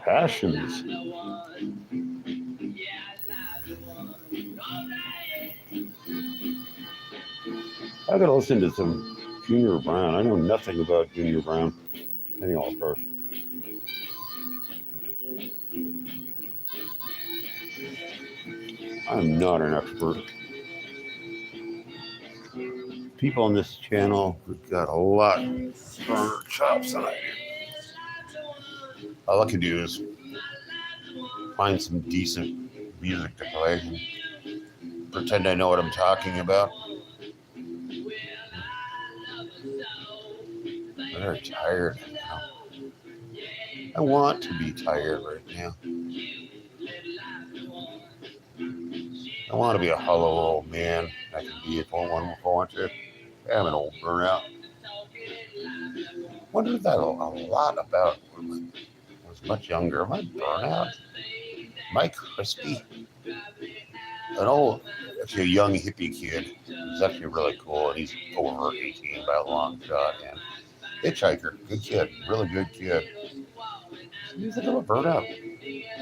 passions. I gotta listen to some Junior Brown. I know nothing about Junior Brown. Any All Stars. I'm not an expert. People on this channel have got a lot stronger chops than I do. All I can do is find some decent music to play and pretend I know what I'm talking about. I'm very tired now. I want to be tired right now. I want to be a hollow old man. I can be if I want to. I'm an old burnout. Wondered that a lot about when I was much younger. Am I burnout? Am I crispy? Actually a young hippie kid. He's actually really cool, and he's over 18 by a long shot. And hitchhiker, good kid, really good kid. He's a little burnout.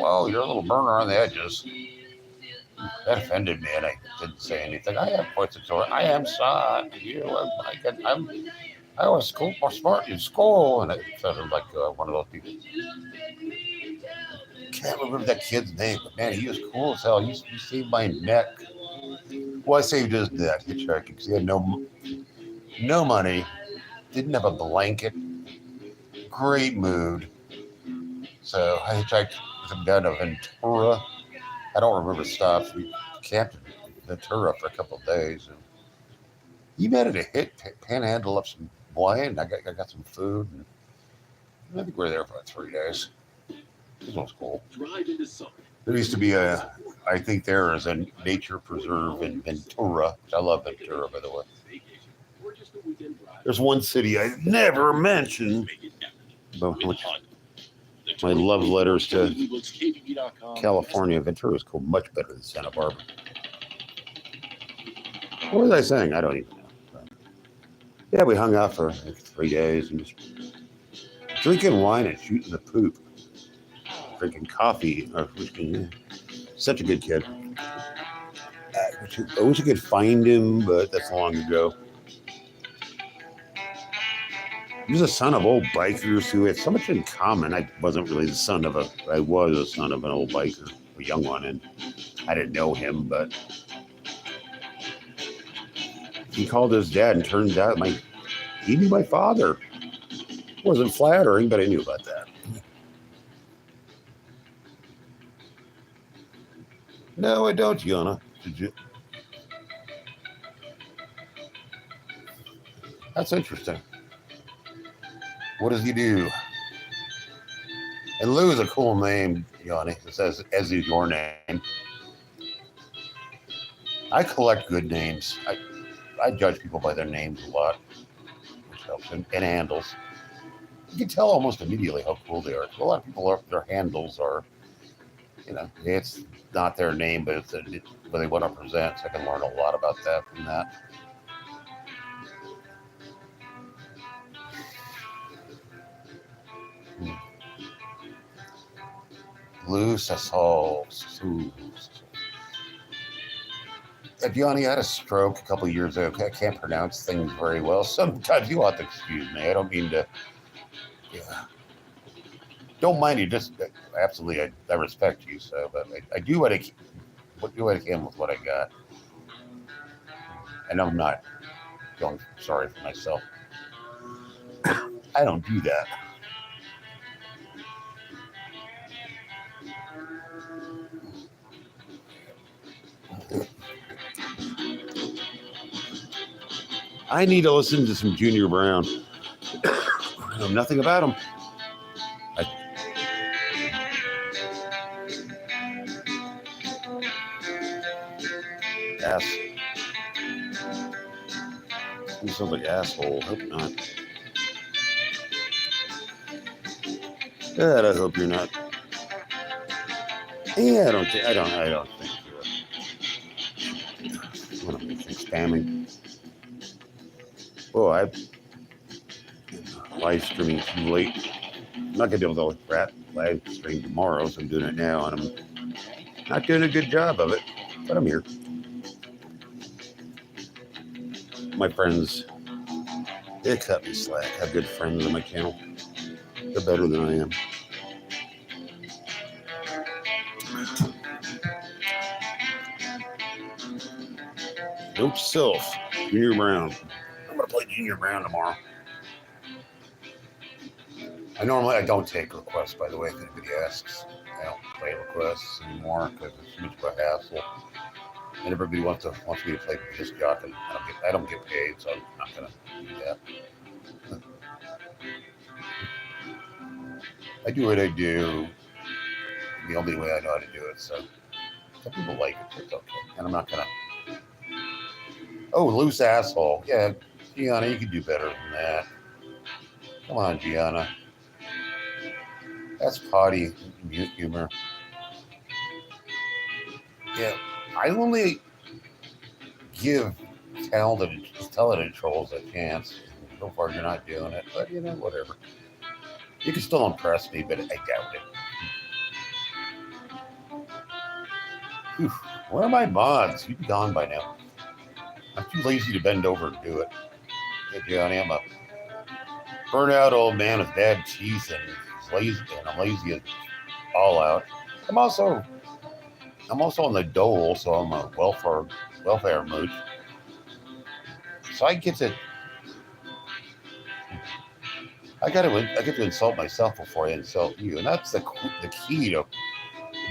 Well, you're a little burner on the edges. That offended me, and I didn't say anything. I have points of joy. I am sorry. I was more smart in school, and I sounded like one of those people. Can't remember that kid's name, but man, he was cool as hell. He saved my neck. Well, I saved his neck hitchhiking because he had no money, didn't have a blanket, great mood. So I hitchhiked with him down to Ventura. I don't remember stops. We camped in Ventura for a couple of days. And he managed to panhandle up some wine. I got some food. And I think we were there for like 3 days. This was cool. There used to be I think there is a nature preserve in Ventura. I love Ventura, by the way. There's one city I never mentioned, but which my love letters to California. Ventura is cool, much better than Santa Barbara. What was I saying? I don't even know. But yeah, we hung out for like 3 days and just drinking wine and shooting the poop. Drinking coffee. Such a good kid. I wish I could find him, but that's long ago. He was a son of old bikers who had so much in common. I wasn't really the son of I was a son of an old biker, a young one, and I didn't know him, but he called his dad, and turned out he knew my father. It wasn't flattering, but I knew about that. No, I don't, Yana. Did you? That's interesting. What does he do? And Lou is a cool name, Yanni. It says, as is your name. I collect good names. I judge people by their names a lot, which helps, and handles. You can tell almost immediately how cool they are. A lot of people, their handles are, it's not their name, but it's what they want to present. So I can learn a lot about that from that. Blue Sassol. Gianni had a stroke a couple of years ago. I can't pronounce things very well. Sometimes you have to excuse me. I don't mean to. Yeah. Don't mind you. Just absolutely, I respect you. So, but I do what I can with what I got, and I'm not feeling sorry for myself. I don't do that. I need to listen to some Junior Brown. I know nothing about him. He sounds like asshole. Hope not. God, I hope you're not. Yeah, I don't think you're spamming. Oh, I'm live streaming too late. I'm not gonna be able to rat live stream tomorrow, so I'm doing it now, and I'm not doing a good job of it, but I'm here. My friends, they cut me slack. I have good friends on my channel. They're better than I am. Note self, Junior Brown. I'm gonna play Junior Brown tomorrow. I don't take requests, by the way, if anybody asks. I don't play requests anymore because it's too much of a hassle. And everybody wants me to play disc jockey. I don't get paid, so I'm not gonna do that. I do what I do the only way I know how to do it. So some people like it, so it's okay. And I'm not gonna. Oh, loose asshole. Yeah, Gianna, you can do better than that. Come on, Gianna. That's potty humor. Yeah, I only give talented trolls a chance. So far, you're not doing it, but you know, whatever. You can still impress me, but I doubt it. Whew, where are my mods? You'd be gone by now. I'm too lazy to bend over and do it. Hey, Johnny, I'm a burnout old man with bad teeth and I'm lazy as all out. I'm also on the dole, so I'm a welfare mooch. So I get to insult myself before I insult you, and that's the key to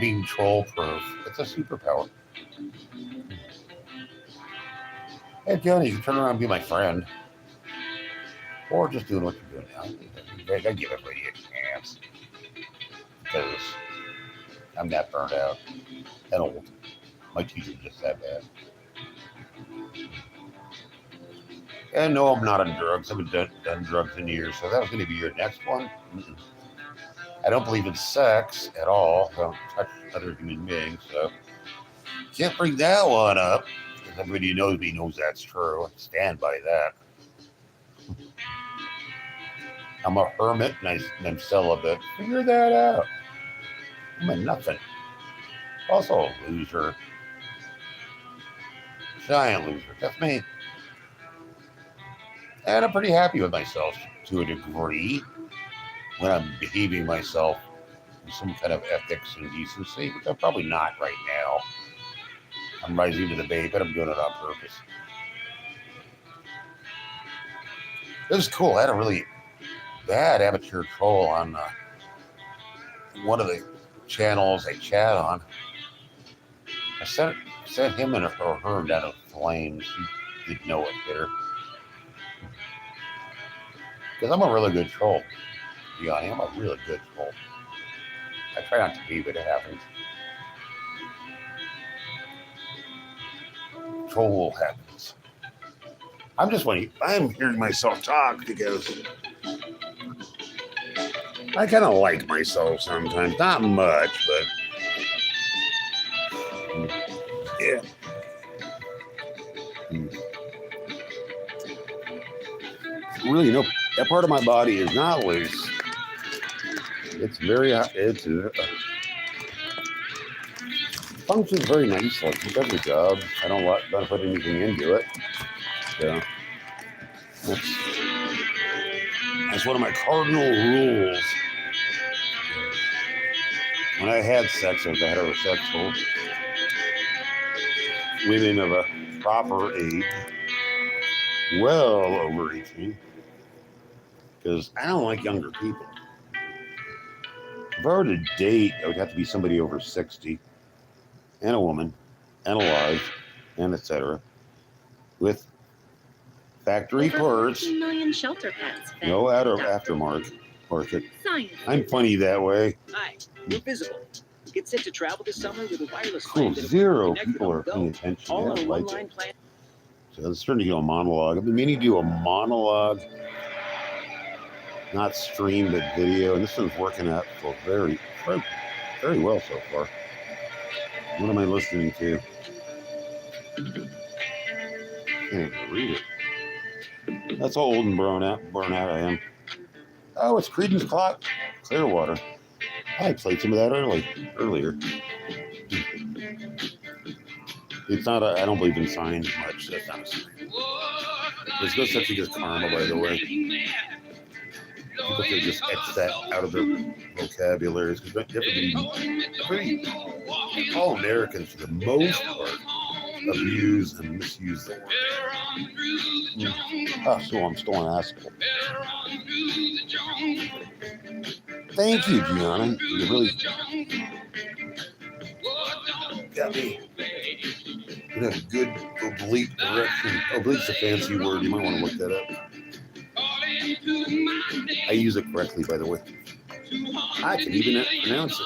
being troll proof. It's a superpower. Hey, Johnny, you can turn around and be my friend, or just doing what you're doing now. I give everybody a chance because I'm that burnt out and old. My teeth are just that bad. And no, I'm not on drugs. I haven't done drugs in years, so that was going to be your next one. Mm-mm. I don't believe in sex at all. I don't touch other human beings, so can't bring that one up. Because everybody who knows me knows that's true. I stand by that. I'm a hermit and I'm celibate. Figure that out. I'm a nothing. Also a loser. Giant loser. That's me. And I'm pretty happy with myself to a degree when I'm behaving myself with some kind of ethics and decency, which I'm probably not right now. I'm rising to the bait, but I'm doing it on purpose. It was cool. I had a really bad amateur troll on one of the channels I chat on. I sent him and her down to flames. He didn't know it there. Because I'm a really good troll. Yeah, I am a really good troll. I try not to be, but it happens. Troll happens. I'm hearing myself talk because I kind of like myself sometimes. Not much, but yeah. Really, that part of my body is not loose. It's functions very nicely. It does the job. I don't put anything into it. So that's one of my cardinal rules. When I had sex, I was a heterosexual. Women of a proper age, well over 18, because I don't like younger people. If I were to date, it would have to be somebody over 60, and a woman, and alive, and etc. With factory parts, 14 million shelter pets. No aftermarket. I'm funny that way. Hi, we're Visible. Get set to travel this summer with a wireless Cool. plan. Zero people are paying attention. All on Yeah, one like line it. plan. So let's turn to a monologue. I've been meaning to do a monologue, not stream, but video. And this one's working out for very, very well so far. What am I listening to? Can't even read it. That's how old and burnt out I am. Oh, it's Creedence Clearwater. I played some of that earlier. It's not I don't believe in signs much. That's not a sign. There's no such thing as karma, by the way. People should just X that out of their vocabularies because all Americans, for the most part, abuse and misuse the word. Oh, so I'm still an asshole. Thank you, Gianna. You really got me in a good oblique direction. Oblique's a fancy word. You might want to look that up. I use it correctly, by the way. I can even pronounce it.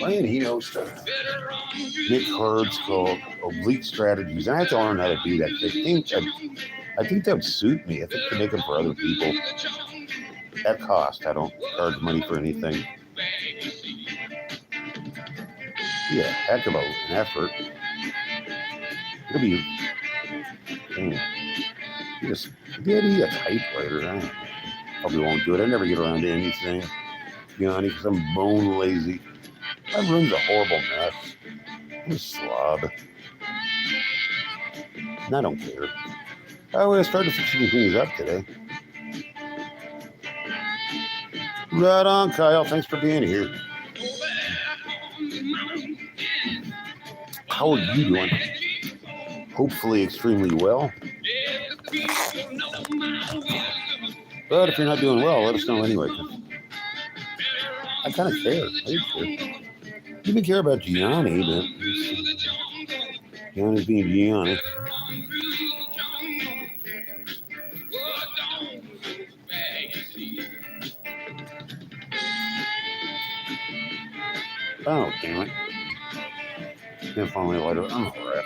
Man, he knows stuff. Nick Herb's called Oblique Strategies. And I have to learn how to do that. I think that would suit me. I think to make them for other people. At cost. I don't charge money for anything. Yeah, heck of an effort. It'll be. Just getting a typewriter. I probably won't do it. I never get around to anything. You know, because I'm bone lazy. My room's a horrible mess. I'm a slob. And I don't care. I would have started fixing things up today. Right on, Kyle. Thanks for being here. How are you doing? Hopefully extremely well. But if you're not doing well, let us know anyway. I kind of care. I do care. I even care about Gianni, but Gianni's being Gianni. Oh, damn it. Can't find my lighter. I'm a wreck.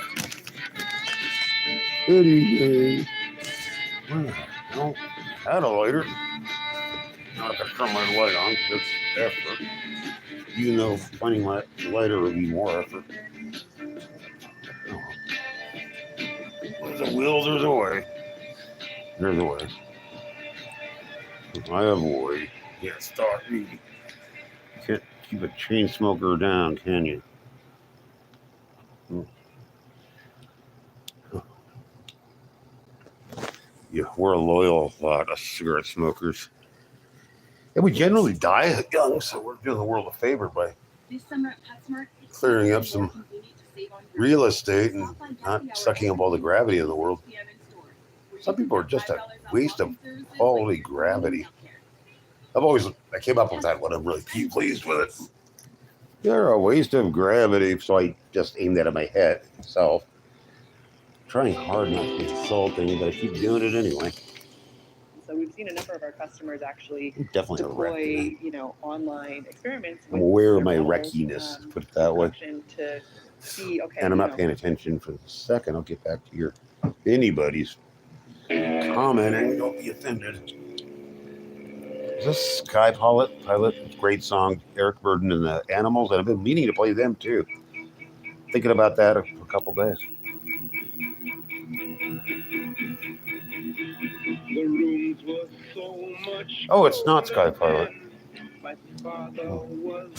Anyway. Well, I had a lighter. Not if I turn my light on, because it's effort. Even though finding my lighter would be more effort. Oh. There's a will, there's a way. There's a way. I avoid. Can't stop me. Can't keep a chain smoker down, can you? Yeah, we're a loyal lot of cigarette smokers. And we generally die young, so we're doing the world a favor by clearing up some real estate and not sucking up all the gravity in the world. Some people are just a waste of quality gravity. I came up with that one. I'm really pleased with it. They're a waste of gravity, so I just aimed that at my head myself. Trying hard not to be insulting, but I keep doing it anyway. So we've seen a number of our customers actually definitely deploy, online experiments. I'm aware of my wreckiness, to put it that way. To see, okay, and I'm not paying attention for a second. I'll get back to anybody's commenting. Don't be offended. Is this Sky Pilot? Great song, Eric Burden and the Animals, and I've been meaning to play them too. Thinking about that for a couple days. Oh, it's not Sky Pilot. Oh.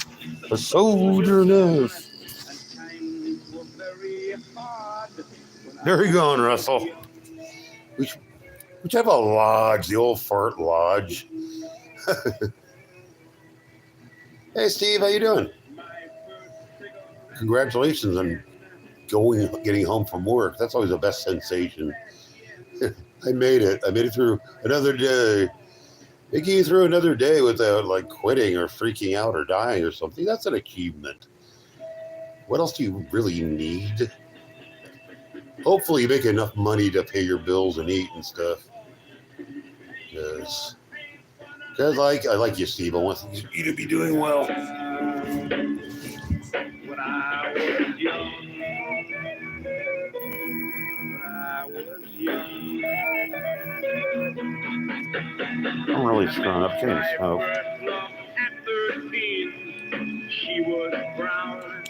The Soldier Nest. There you going, Russell. We should have a lodge, the old fart lodge. Hey, Steve, how you doing? Congratulations on getting home from work. That's always the best sensation. I made it. I made it through another day. Making you through another day without quitting or freaking out or dying or something. That's an achievement. What else do you really need? Hopefully you make enough money to pay your bills and eat and stuff. Because I like you, Steve. I want you to be doing well. When I was young. I'm really screwing up. Can't smoke.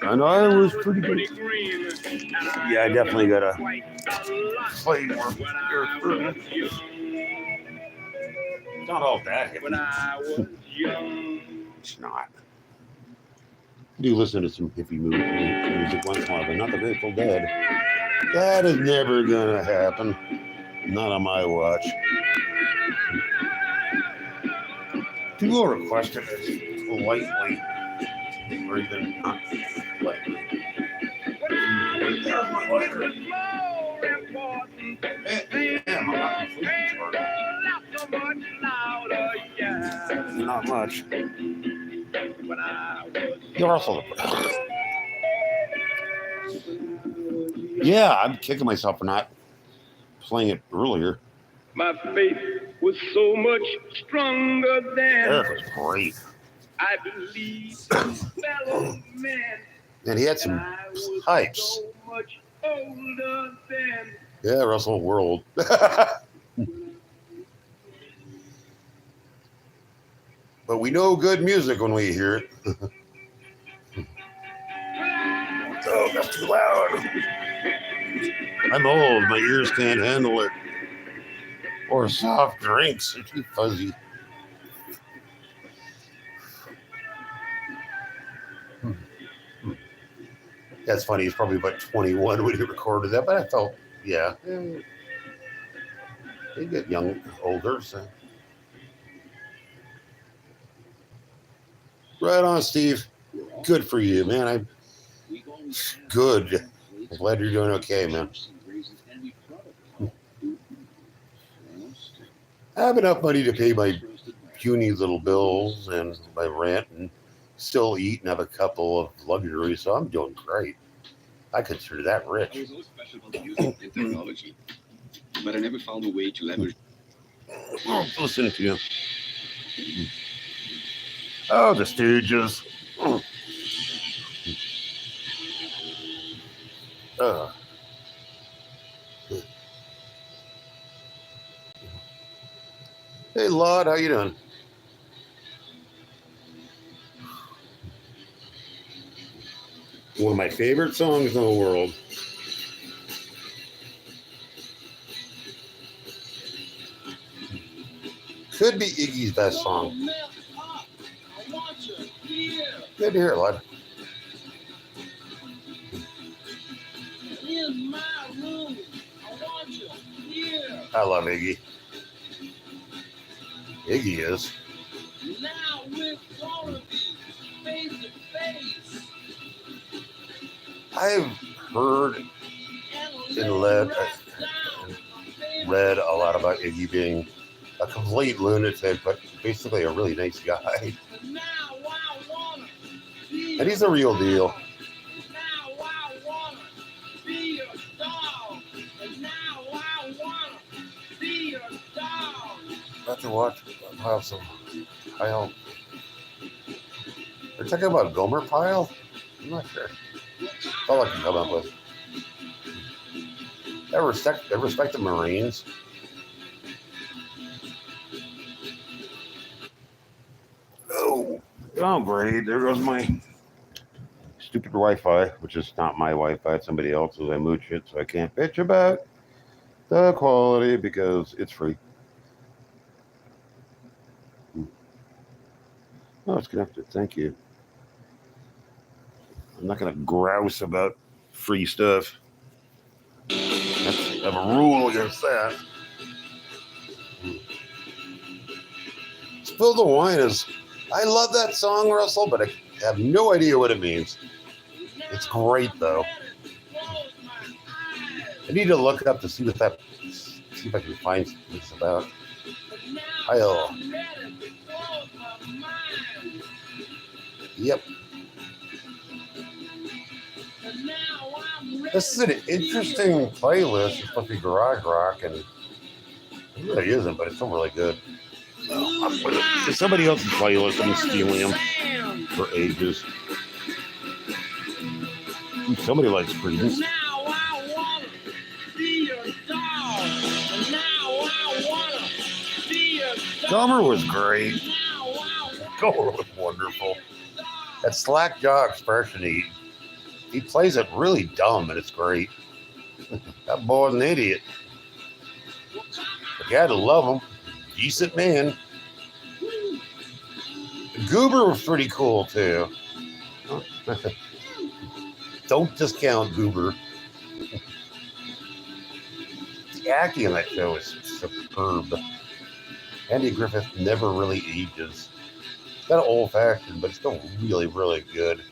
And I was pretty good. Yeah, I definitely got to play more. not all that heavy. when I was young. It's not. I do listen to some hippie music once in a while, but not the Grateful Dead. That is never gonna happen. Not on my watch. People requested it politely, or even not politely. There's my lighter. Damn, I'm not completely charged. Not much. You're also yeah, I'm kicking myself for not playing it earlier. My faith was so much stronger than Eric was great. I believe fellow men. And he had some pipes. So much older than Yeah, Russell World. But we know good music when we hear it. Oh, that's too loud. I'm old. My ears can't handle it. Or soft drinks. They're too fuzzy. That's funny. He's probably about 21 when he recorded that, but I felt, yeah. They get young, older, so. Right on, Steve. Good for you, man. Good. I'm glad you're doing okay, man. I have enough money to pay my puny little bills and my rent and still eat and have a couple of luxuries, so I'm doing great. I consider that rich. I was always passionate about music and technology, but I never found a way to leverage. Listen to you. Oh, the Stooges. Hey, Lord, how you doing? One of my favorite songs in the world. Could be Iggy's best song. Good to hear, Lord. I love Iggy. Iggy is. Now we're gonna be face to face. I've heard and read a lot about Iggy being a complete lunatic, but basically a really nice guy. And he's the real deal. Have to watch. Have some Pyle. They're talking about Gomer Pyle? I'm not sure. That's all I can come up with. I respect the Marines. Oh, great. There goes my stupid Wi-Fi, which is not my Wi-Fi. It's somebody else's. I mooch it, so I can't bitch about the quality because it's free. Oh, it's connected. Thank you. I'm not going to grouse about free stuff. I have a rule against that. Spill the Wine is... I love that song, Russell, but I have no idea what it means. It's great, though. I need to look up to see what that... See if I can find what it's about. Yep. This is an interesting playlist. It's supposed to be garage rock, and it really isn't, but it's still really good. It's somebody else's playlist. I'm stealing them for ages. Somebody likes Creedence. Gomer was great. Gomer was wonderful. That slack jaw expression, he plays it really dumb, and it's great. That boy's an idiot. But you had to love him. Decent man. Goober was pretty cool too. Don't discount Goober. The acting on that show is superb. Andy Griffith never really ages. It's kind of old-fashioned, but still really, really good.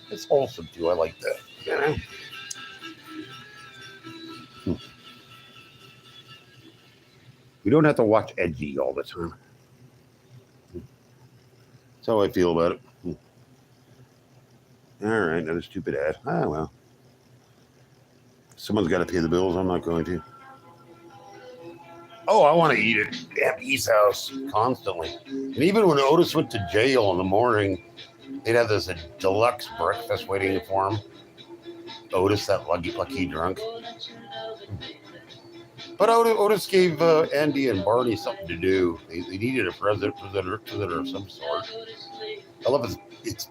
It's wholesome too. I like that. You know? We don't have to watch edgy all the time. That's how I feel about it. All right, another stupid ad. Ah, well. Someone's got to pay the bills. I'm not going to. Oh, I want to eat at Aunt E's house constantly. And even when Otis went to jail in the morning, they'd have this deluxe breakfast waiting for him. Otis, that lucky drunk. But Otis gave Andy and Barney something to do. They needed a presenter of some sort. I love it.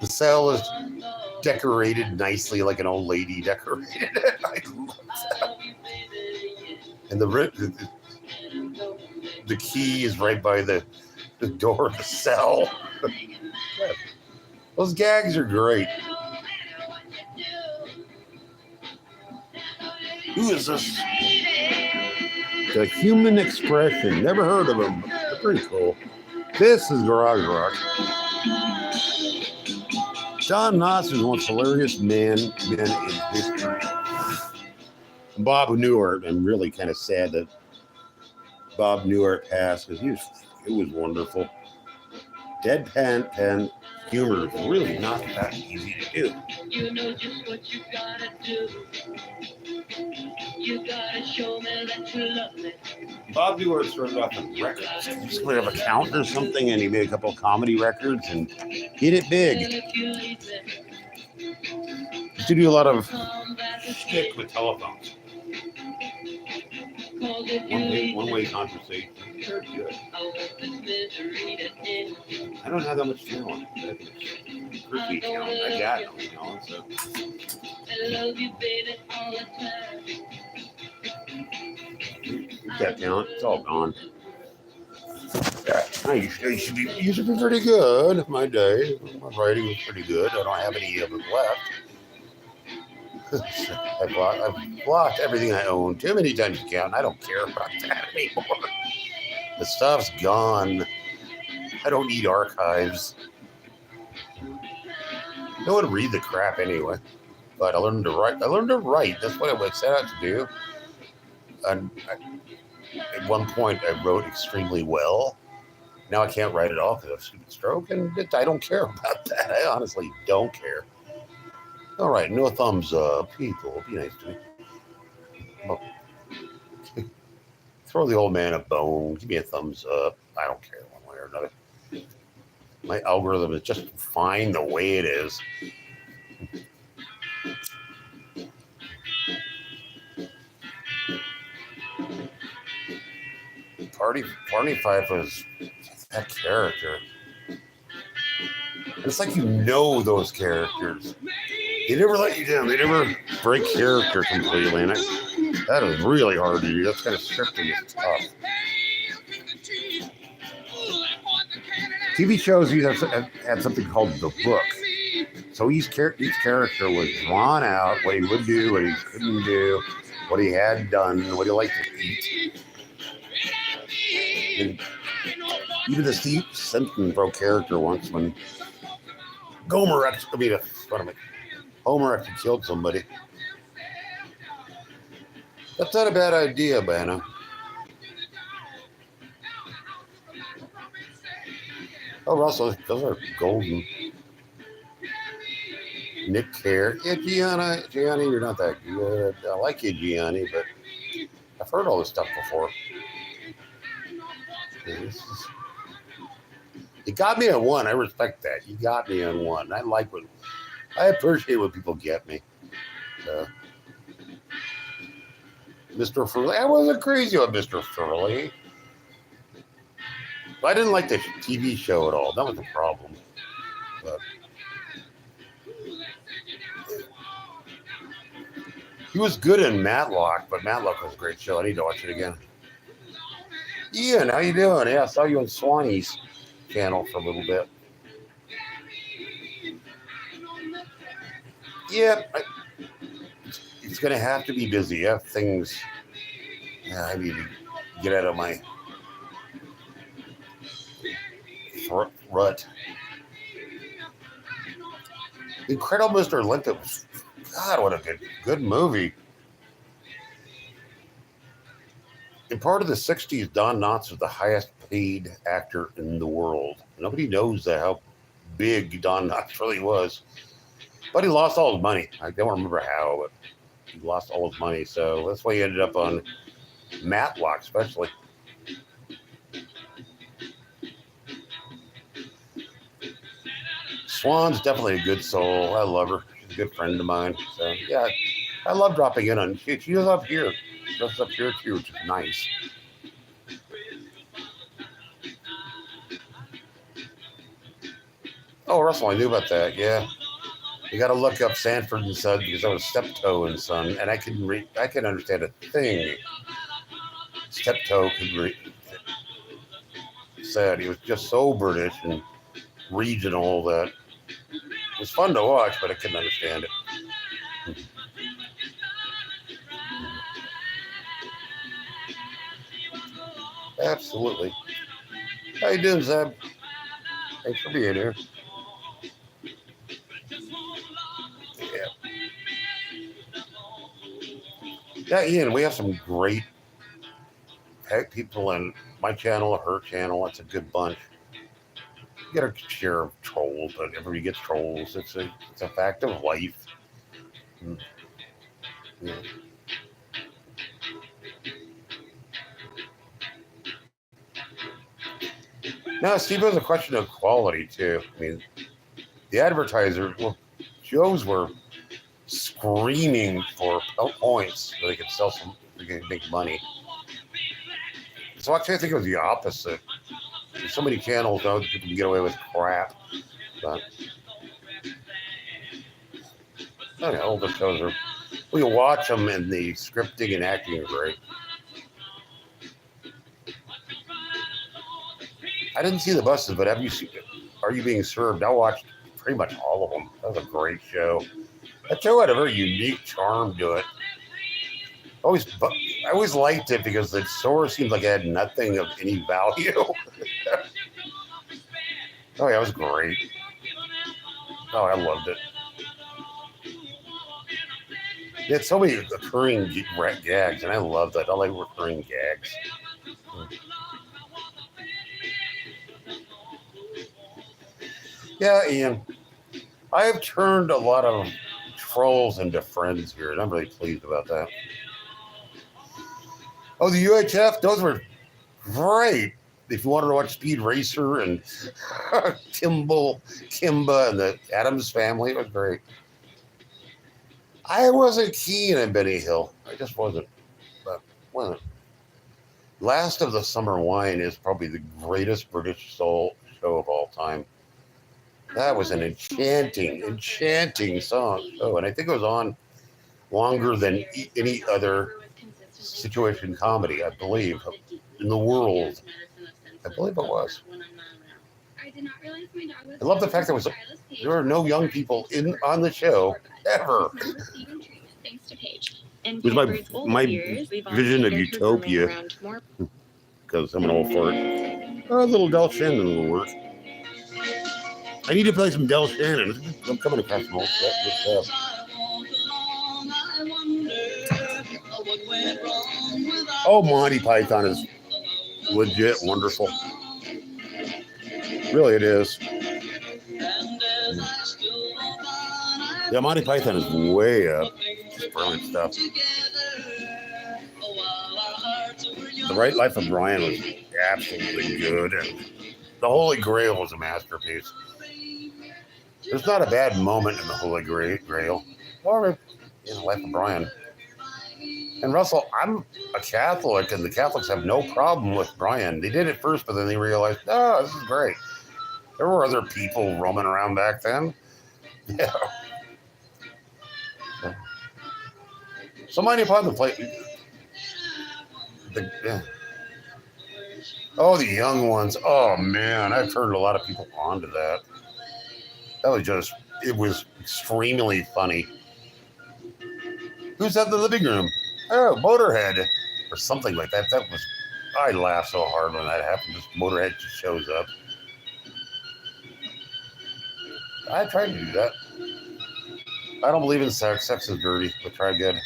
The cell is decorated nicely like an old lady decorated it. I love that. And the key is right by the door of the cell. Those gags are great. Who is this? The Human Expression. Never heard of them. They're pretty cool. This is Garage Rock. John Knotts is the most hilarious man in history. Bob Newhart. I'm really kind of sad that Bob Newhart passed because it was wonderful. Deadpan humor is really not that easy to do. You know just what you gotta do. You gotta show me that you love me. Bob Newhart started off with records. He used to have an accountant or something, and he made a couple of comedy records and hit it big. He used to do a lot of shtick with telephones. One-way conversation. Very good. I don't have that much talent. Pretty talent. I got no talent, so. I love you, baby, all the time. That talent, it's all gone. I used to be pretty good in my day. My writing was pretty good. I don't have any of it left. I've blocked everything I own too many times to count. I don't care about that anymore. The stuff's gone. I don't need archives. No one read the crap anyway. But I learned to write. That's what I set out to do. And at one point, I wrote extremely well. Now I can't write at all because of a stupid stroke, and I don't care about that. I honestly don't care. All right, no thumbs up. People, be nice to me. Oh. Throw the old man a bone. Give me a thumbs up. I don't care one way or another. My algorithm is just fine the way it is. Barney Fife was that character. It's like you know those characters. They never let you down. They never break character completely. And that is really hard to do. That's kind of scripting. It's tough. TV shows had something called The Book. So each character was drawn out, what he would do, what he couldn't do, what he had done, what he liked to eat. And even the Steve Simpson character once when Homer actually killed somebody. That's not a bad idea, Banna. Oh, Russell, those are golden. Nick Care. Yeah, Gianni, you're not that good. I like you, Gianni, but I've heard all this stuff before. You got me on one. I respect that. You got me on one. I appreciate when people get me. Mr. Furley. I wasn't crazy on Mr. Furley. I didn't like the TV show at all. That was the problem. But he was good in Matlock, but Matlock was a great show. I need to watch it again. Ian, how you doing? Yeah, I saw you on Swanee's channel for a little bit. Yeah, it's going to have to be busy. I have things. I need to get out of my rut. Incredible Mr. Olympus. God, what a good movie. In part of the 60s, Don Knotts was the highest paid actor in the world. Nobody knows how big Don Knotts really was. But he lost all his money. I don't remember how, but he lost all his money. So that's why he ended up on Matlock, especially. Swan's definitely a good soul. I love her. She's a good friend of mine. So, yeah, I love dropping in on. She was up here. She was up here, too, which is nice. Oh, Russell, I knew about that. Yeah. You got to look up Sanford and Son because I was Steptoe and Son, and I can understand a thing Steptoe said. He was just so British and regional that it was fun to watch, but I couldn't understand it. Absolutely. How you doing, Zeb? Thanks for being here. Yeah, Ian, we have some great people in my channel, her channel. It's a good bunch. You get a share of trolls, but everybody gets trolls. It's a fact of life. Yeah. Now, Steve, has a question of quality too. I mean, the advertisers, shows were screaming for points so they could sell some, they could make money. So actually, I think it was the opposite. There's so many channels now that people can get away with crap. But I don't know, all the shows are. We can watch them, and the scripting and acting are great. I didn't see the buses, but have you seen? Are You Being Served? I watched pretty much all of them. That was a great show. That show had a very unique charm to it. I always liked it because the story seemed like it had nothing of any value. Oh yeah, it was great. Oh, I loved it. It had so many recurring gags, and I love that. I like recurring gags. Yeah, Ian. I have turned a lot of trolls into friends here, and I'm really pleased about that. Oh, the UHF, those were great. If you wanted to watch Speed Racer and Kimba and the Addams Family, it was great. I wasn't keen on Benny Hill. I just wasn't. But wasn't. Last of the Summer Wine is probably the greatest British soul show of all time. That was an enchanting song. Oh, and I think it was on longer than any other situation comedy, I believe, in the world. I believe it was. I love the fact there were no young people on the show ever. It was my vision of utopia, because I'm an old fart. Oh, a little Del Shannon will work. I need to play some Del Shannon. I'm coming across some old stuff. Oh, Monty Python is legit wonderful. Really, it is. Yeah, Monty Python is way up. Just brilliant stuff. The Right Life of Brian was absolutely good, and The Holy Grail was a masterpiece. There's not a bad moment in The Holy Grail or in The Life of Brian. And Russell, I'm a Catholic, and the Catholics have no problem with Brian. They did it first, but then they realized, oh, this is great. There were other people roaming around back then. Yeah. So Monty Python play. Yeah. Oh, the young ones. Oh, man. I've turned a lot of people onto that. That was it was extremely funny. Who's at the living room? Oh, Motorhead. Or something like that. I laughed so hard when that happened. Just Motorhead just shows up. I tried to do that. I don't believe in sex. Sex is dirty, but try good.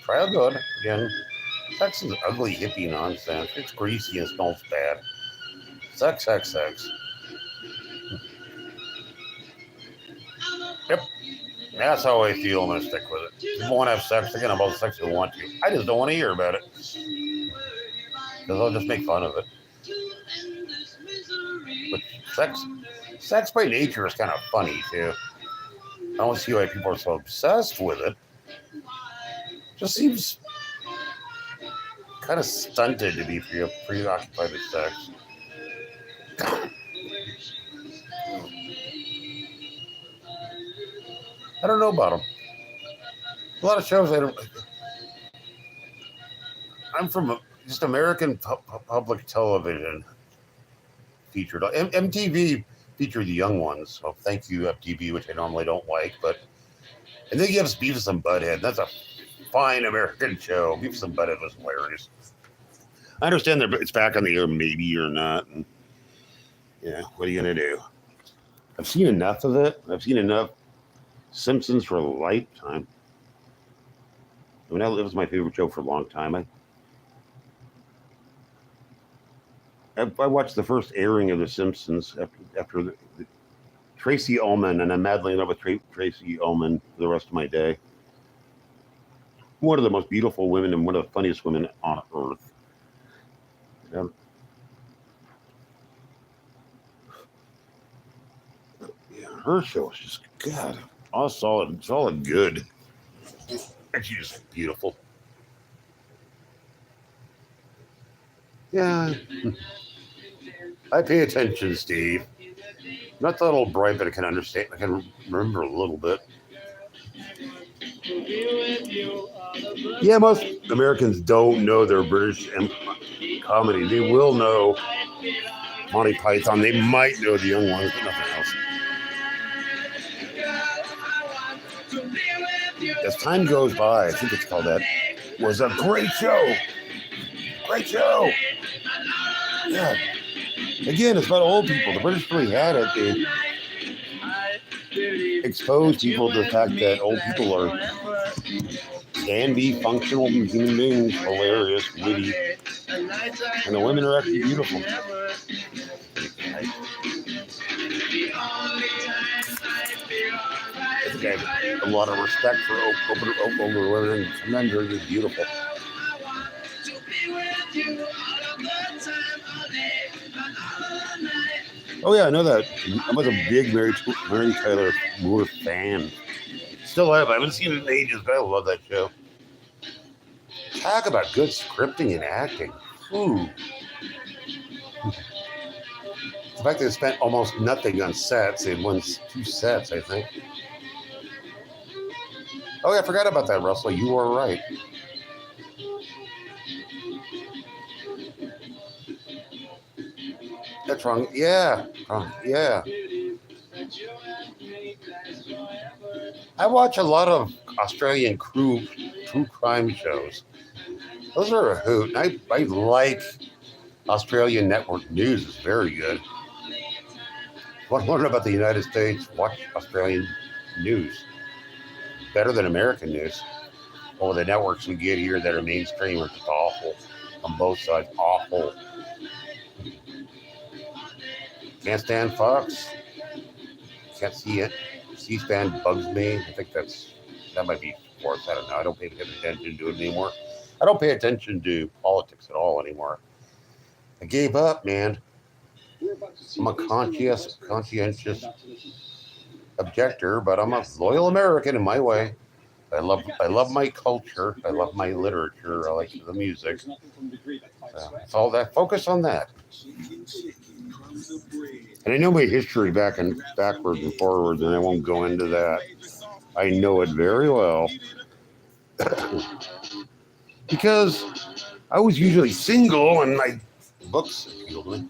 Try good. Again, sex is ugly hippie nonsense. It's greasy and smells bad. Sex, sex, sex. Yep. That's how I feel. I'm going to stick with it. People want to have sex. They can have all the sex they want to. I just don't want to hear about it. Because I'll just make fun of it. But sex by nature is kind of funny, too. I don't see why people are so obsessed with it. Just seems kind of stunted to be preoccupied with sex. I don't know about them. A lot of shows I'm from just American public television featured. MTV featured the young ones. So thank you, MTV, which I normally don't like. And they give us Beavis and Butthead. That's a fine American show. Beavis and Butthead was hilarious. I understand it's back on the air, maybe or not. And, what are you going to do? I've seen enough of it. I've seen enough Simpsons for a lifetime. I mean, that was my favorite show for a long time. I watched the first airing of The Simpsons after the Tracy Ullman, and I'm madly in love with Tracy Ullman for the rest of my day. One of the most beautiful women and one of the funniest women on earth. Her show is just God, all solid good. And she's just beautiful. Yeah. I pay attention, Steve. Not that old bright, but I can understand. I can remember a little bit. Yeah, most Americans don't know their British comedy. They will know Monty Python. They might know the young ones, but nothing else. As time goes by, I think it's called that, was a great show. Great show. Yeah. Again, it's about old people. The British really had it. They exposed people to the fact that old people can be functional human beings, hilarious, witty, and the women are actually beautiful. I think I have a lot of respect for older women, and men are just beautiful. Oh yeah, I know that. I was a big Mary Tyler Moore fan. Still have. I haven't seen it in ages, but I love that show. Talk about good scripting and acting. Ooh. The fact they spent almost nothing on sets. They won 2 sets, I think. Oh yeah, I forgot about that, Russell. You are right. That's wrong. Yeah. Yeah. I watch a lot of Australian true crime shows. Those are a hoot. I like Australian network news. It's very good. Want to learn about the United States? Watch Australian news. Better than American news. Oh, the networks we get here that are mainstream are just awful on both sides. Awful. Can't stand Fox. Can't see it. C-SPAN bugs me. I think that might be worse. I don't know. I don't pay attention to it anymore. I don't pay attention to politics at all anymore. I gave up, man. I'm a conscientious objector, but I'm a loyal American in my way. I love my culture. I love my literature. I like the music. So it's all that. Focus on that. And I know my history backwards and forwards, and I won't go into that. I know it very well. Because I was usually single and my books appealed me.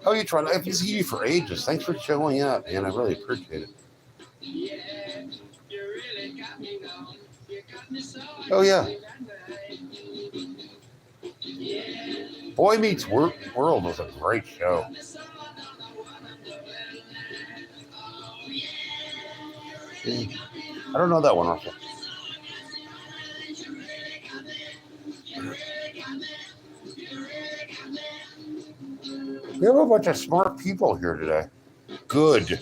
How are you trying? I've seen you for ages. Thanks for showing up, man. I really appreciate it. Oh yeah. Boy Meets World was a great show. I don't know that one, Russell. We have a bunch of smart people here today. Good.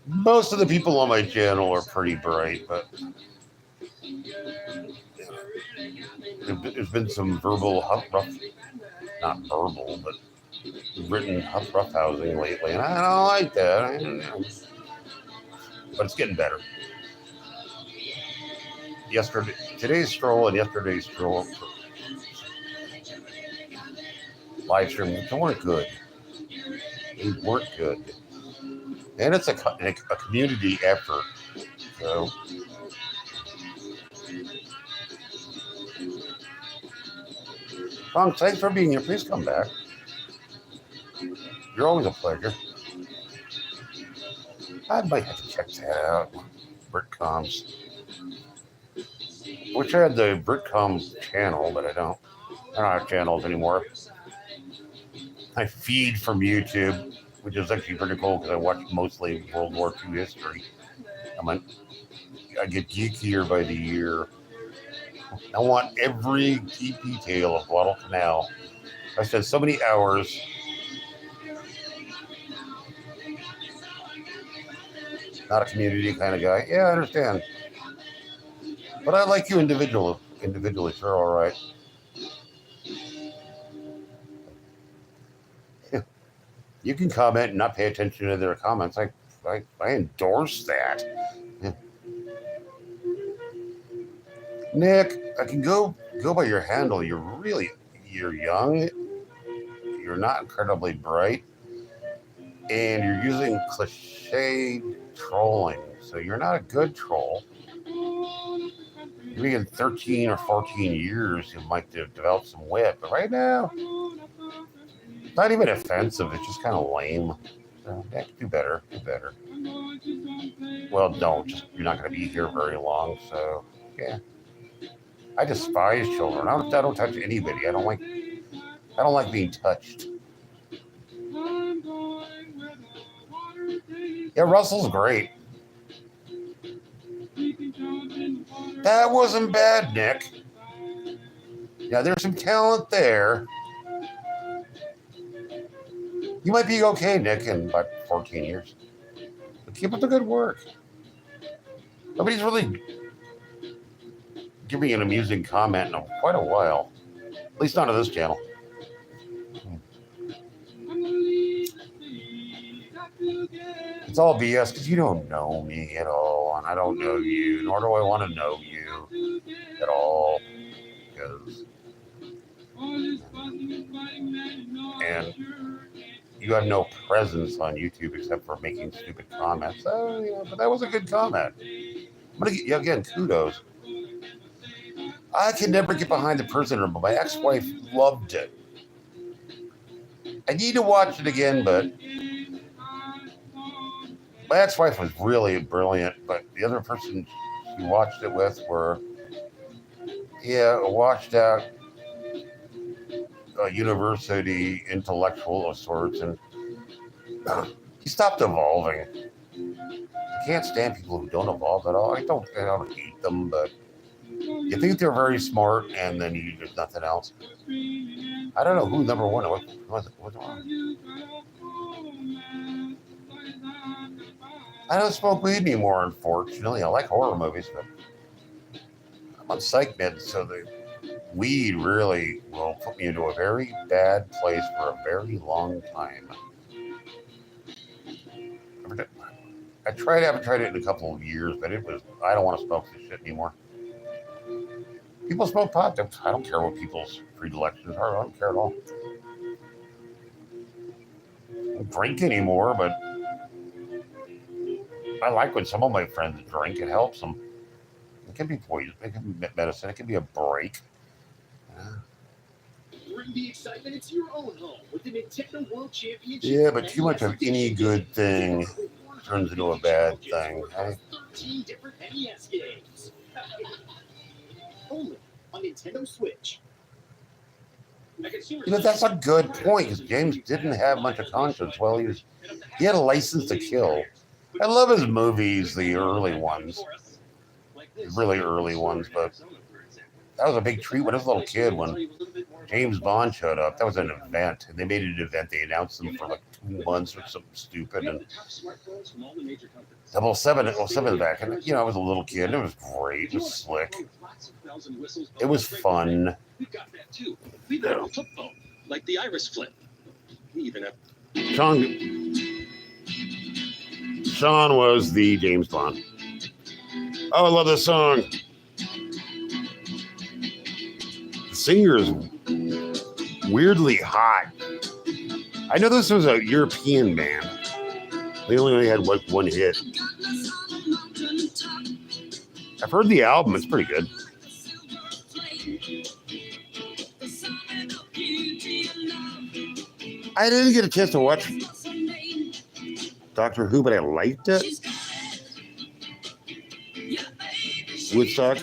Most of the people on my channel are pretty bright, but there's been some verbal rough, not verbal, but written roughhousing lately, and I don't like that. I don't know. But it's getting better. Today's stroll and yesterday's stroll live stream, they weren't good. They weren't good. And it's a community effort. So Funk, thanks for being here. Please come back. You're always a pleasure. I might have to check that out. Britcoms. Wish I had the Britcom channel, but I don't. I don't have channels anymore. I feed from YouTube, which is actually pretty cool because I watch mostly World War II history. I get geekier by the year. I want every key detail of Guadalcanal. I spent so many hours. Not a community kind of guy. Yeah, I understand. But I like you individually. Sure, all right. You can comment and not pay attention to their comments. I endorse that. Nick, I can go by your handle. You're young. You're not incredibly bright. And you're using cliche trolling. So you're not a good troll. Maybe in 13 or 14 years, you might develop some wit. But right now, it's not even offensive. It's just kind of lame. So, yeah, do better. Well, don't. You're not going to be here very long. So, yeah. I despise children. I don't touch anybody. I don't like being touched. Yeah, Russell's great. That wasn't bad, Nick. Yeah, there's some talent there. You might be okay, Nick, in about 14 years. But keep up the good work. Nobody's really giving an amusing comment in quite a while. At least not on this channel. It's all BS because you don't know me at all, and I don't know you, nor do I want to know you at all. And you have no presence on YouTube except for making stupid comments. But that was a good comment. I'm gonna give you again kudos. I could never get behind the prisoner, but my ex-wife loved it. I need to watch it again, but my ex-wife was really brilliant, but the other person she watched it with were, washed out university intellectual of sorts, and he stopped evolving. I can't stand people who don't evolve at all. I don't hate them, but you think they're very smart, and then there's nothing else. I don't know who number one was. What's wrong? I don't smoke weed anymore, unfortunately. I like horror movies, but I'm on psych meds, so the weed really will put me into a very bad place for a very long time. I haven't tried it in a couple of years, but I don't want to smoke this shit anymore. People smoke pot. I don't care what people's predilections are. I don't care at all. I don't drink anymore, but I like when some of my friends drink. It helps them. It can be poison. It can be medicine. It can be a break. Bring the excitement into your own home with the Nintendo World Championship. Yeah, but too much of any good thing turns into a bad thing. 13 different NES games. Only on Nintendo Switch. That's a good point because James didn't have much of conscience. Well, he had a license to kill. I love his movies, the early ones, the really early ones, but that was a big treat when I was a little kid when James Bond showed up. That was an event. And they made it an event. They announced him for like 2 months or something stupid. And 007 back. And, I was a little kid. And it was great. It was slick. It was fun. We've got that too. We've got a flip phone, like the Iris Flip. We even have. Sean was the James Bond. Oh, I love this song. The singer is weirdly hot. I know this was a European band. They only had like one hit. I've heard the album. It's pretty good. I didn't get a chance to watch Doctor Who, but I liked it. Woodstock,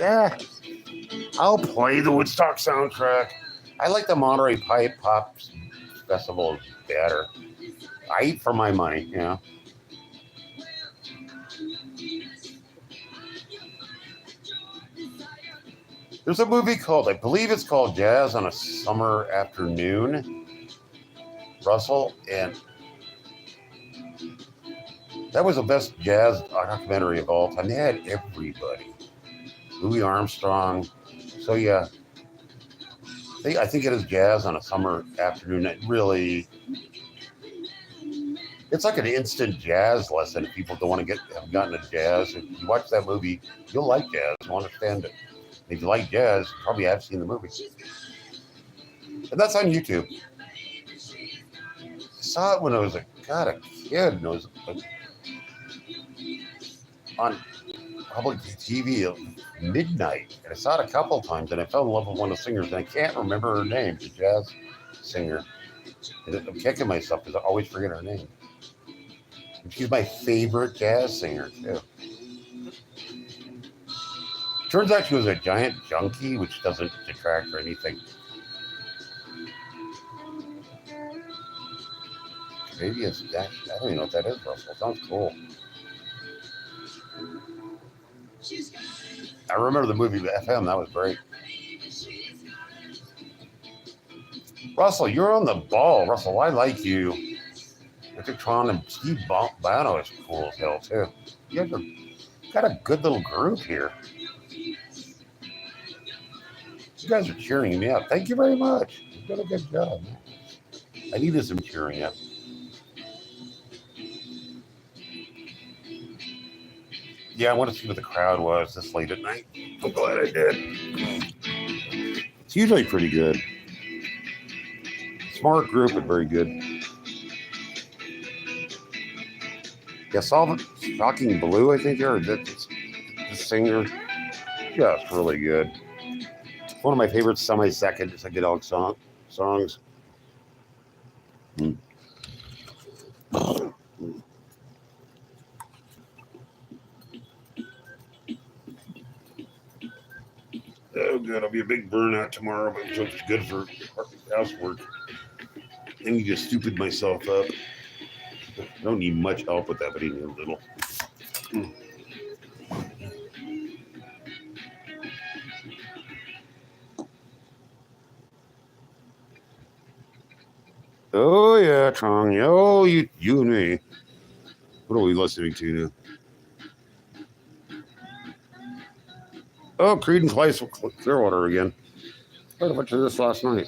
I'll play the Woodstock soundtrack. I like the Monterey Pipe Pop Festival better. I eat for my money, There's a movie I believe it's called Jazz on a Summer Afternoon, Russell, and that was the best jazz documentary of all time. They had everybody. Louis Armstrong. So yeah, I think it is Jazz on a Summer Afternoon. It's like an instant jazz lesson. If people don't want to have gotten to jazz, if you watch that movie, you'll like jazz. You'll understand it. If you like jazz, you probably have seen the movie. And that's on YouTube. I saw it when I was a kid, and it was on public TV at midnight. And I saw it a couple of times, and I fell in love with one of the singers, and I can't remember her name, the jazz singer. And I'm kicking myself because I always forget her name. And she's my favorite jazz singer, too. Turns out she was a giant junkie, which doesn't detract or anything. Maybe it's that. I don't even know what that is, Russell. Sounds cool. I remember the movie FM. That was great. Russell, you're on the ball. Russell, I like you. Richard Tron and Steve Bano is cool as hell, too. You guys got a good little group here. You guys are cheering me up. Thank you very much. You did a good job. I needed some cheering up. Yeah, I want to see what the crowd was this late at night. I'm glad I did. It's usually pretty good. Smart group and very good. Yeah, Shocking Blue, I think, or the singer. Just really good. One of my favorite semi-second psychedelic songs. Oh, good. I'll be a big burnout tomorrow, but it's good for housework. I need to stupid myself up. I don't need much help with that, but I need a little. Oh, yeah, Trong. Oh, you and me. What are we listening to now? Oh, Creed and Clearwater again. Heard a bunch of this last night.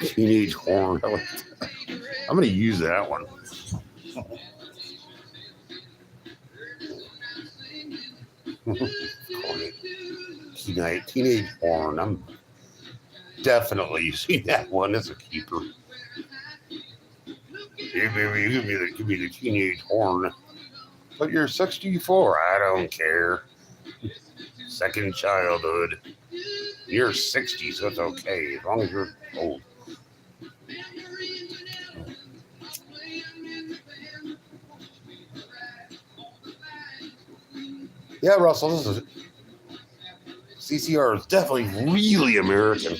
Teenage Horn. I'm going to use that one. Teenage Horn. I'm definitely using that one as a keeper. Hey, baby, give me the Teenage Horn. But you're 64. I don't care. Second childhood. You're 60, so it's okay as long as you're old. Yeah, Russell, this is CCR is definitely really American.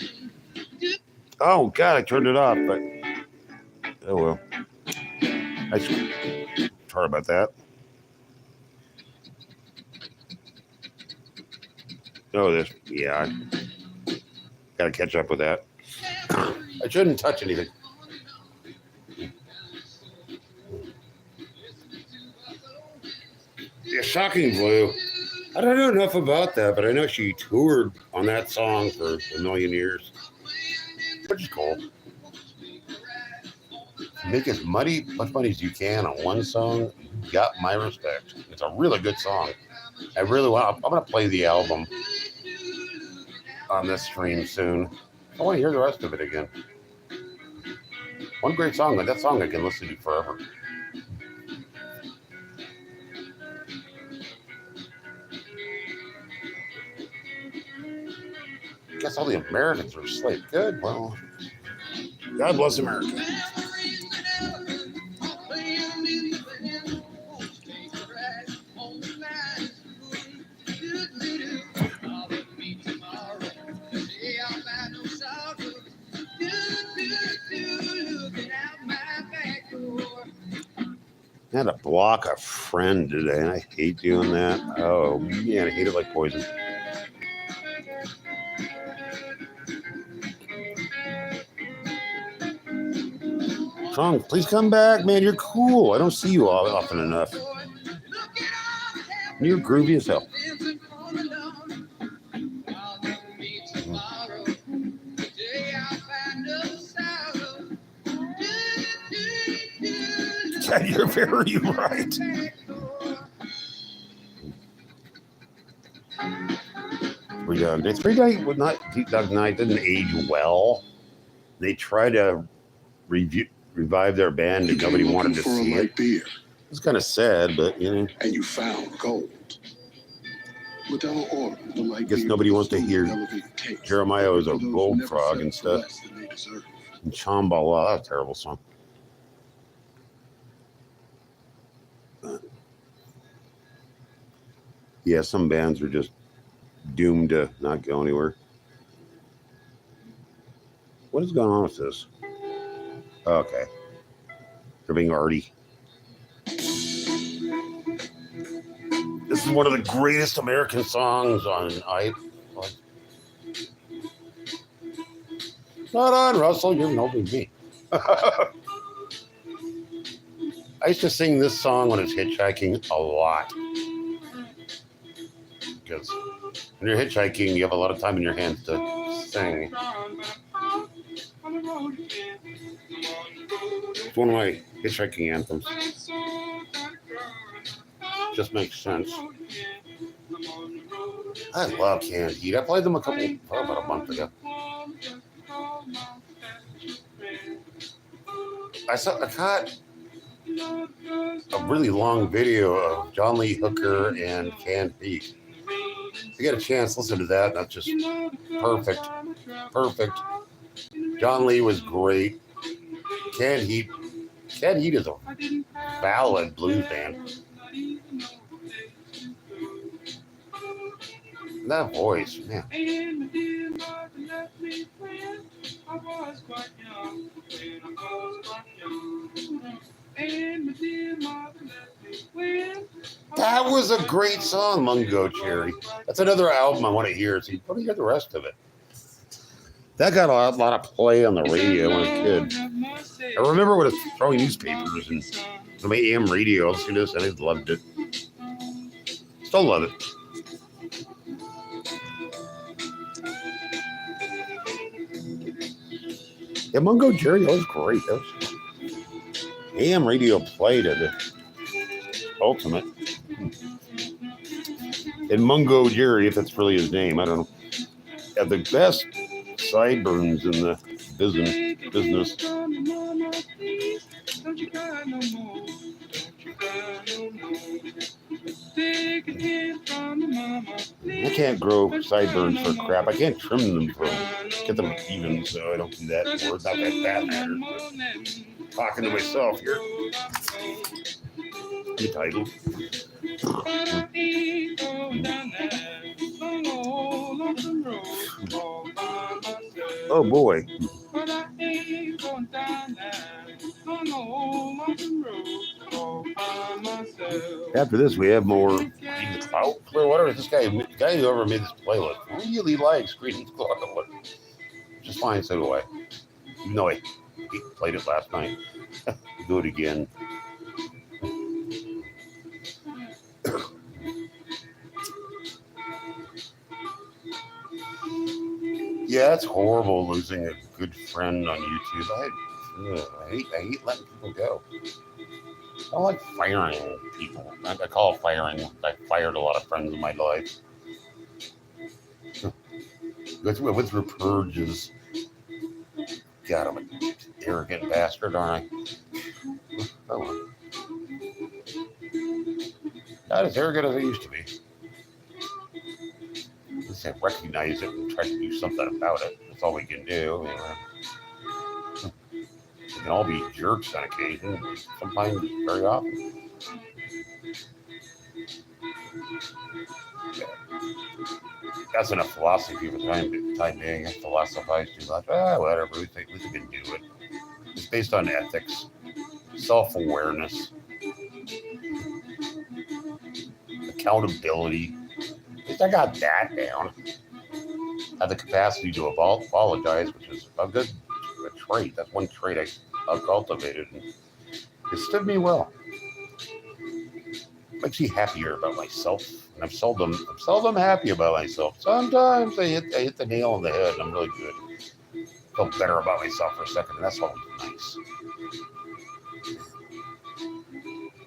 Oh God, I turned it off, but oh well. Sorry about that. Oh, I gotta catch up with that. I shouldn't touch anything. Yeah, Shocking Blue. I don't know enough about that, but I know she toured on that song for a million years, which is cool. Make as much money as you can on one song. You got my respect. It's a really good song. I really want. I'm gonna play the album on this stream soon. I want to hear the rest of it again. One great song. That song I can listen to forever. I guess all the Americans are asleep. Good. Well, God bless America. I had to block a friend today, and I hate doing that. Oh, man, I hate it like poison. Song, please come back, man. You're cool. I don't see you all often enough. You're groovy as hell. Yeah, you're very right. Three Dog Night didn't age well. They tried to revive their band and nobody wanted to see it. Beer. It's kind of sad, but you know. And you found gold. I guess nobody wants to hear Jeremiah is a gold frog and stuff. And Chambala, that's a terrible song. Yeah, some bands are just doomed to not go anywhere. What is going on with this? Okay. They're being arty. This is one of the greatest American songs on Not on, Russell. You're helping me. I used to sing this song when I was hitchhiking a lot. Because when you're hitchhiking, you have a lot of time in your hands to sing. It's one of my hitchhiking anthems. Just makes sense. I love Canned Heat. I played them about a month ago. I caught a really long video of John Lee Hooker and Canned Heat. If you get a chance, listen to that. That's just perfect. Perfect. John Lee was great. Canned Heat is a ballad blues band. That voice, man. That was a great song, Mungo Cherry. That's another album I want to hear. See, what do you get the rest of it? That got a lot of play on the radio when I was a kid. I remember when I was throwing newspapers and on my AM radio, I listened to this, and I loved it. Still love it. Yeah, Mungo Jerry, that was great. That was AM radio played at the ultimate. And Mungo Jerry, if that's really his name, I don't know, had the best sideburns in the business. I can't grow sideburns for crap. I can't trim them for get them even, so I don't do that anymore. Not that matters. Talking to myself here. The title. Oh boy. But I ain't going down there on the old mountain road all by myself. After this, we have more. Creedence Clearwater. This guy who ever made this playlist really likes Creedence Clearwater. Just fine, so do I. Even though he played it last night. Do it again. Yeah, it's horrible losing a good friend on YouTube. I hate letting people go. I don't like firing people. I call it firing. I fired a lot of friends in my life. With through purges. God, I'm an arrogant bastard, aren't I? Oh, well. Not as arrogant as I used to be. At least I recognize it and try to do something about it. That's all we can do. We can all be jerks on occasion, sometimes very often. Yeah. That's enough philosophy for the time being. I philosophize too much. Whatever, we can do it. It's based on ethics, self-awareness, accountability. At least I got that down. I have the capacity to apologize, which is a trait. That's one trait I've cultivated, and it stood me well. Makes me happier about myself, and I'm seldom happy about myself. Sometimes I hit the nail on the head, and I'm really good. Feel better about myself for a second, and that's always nice.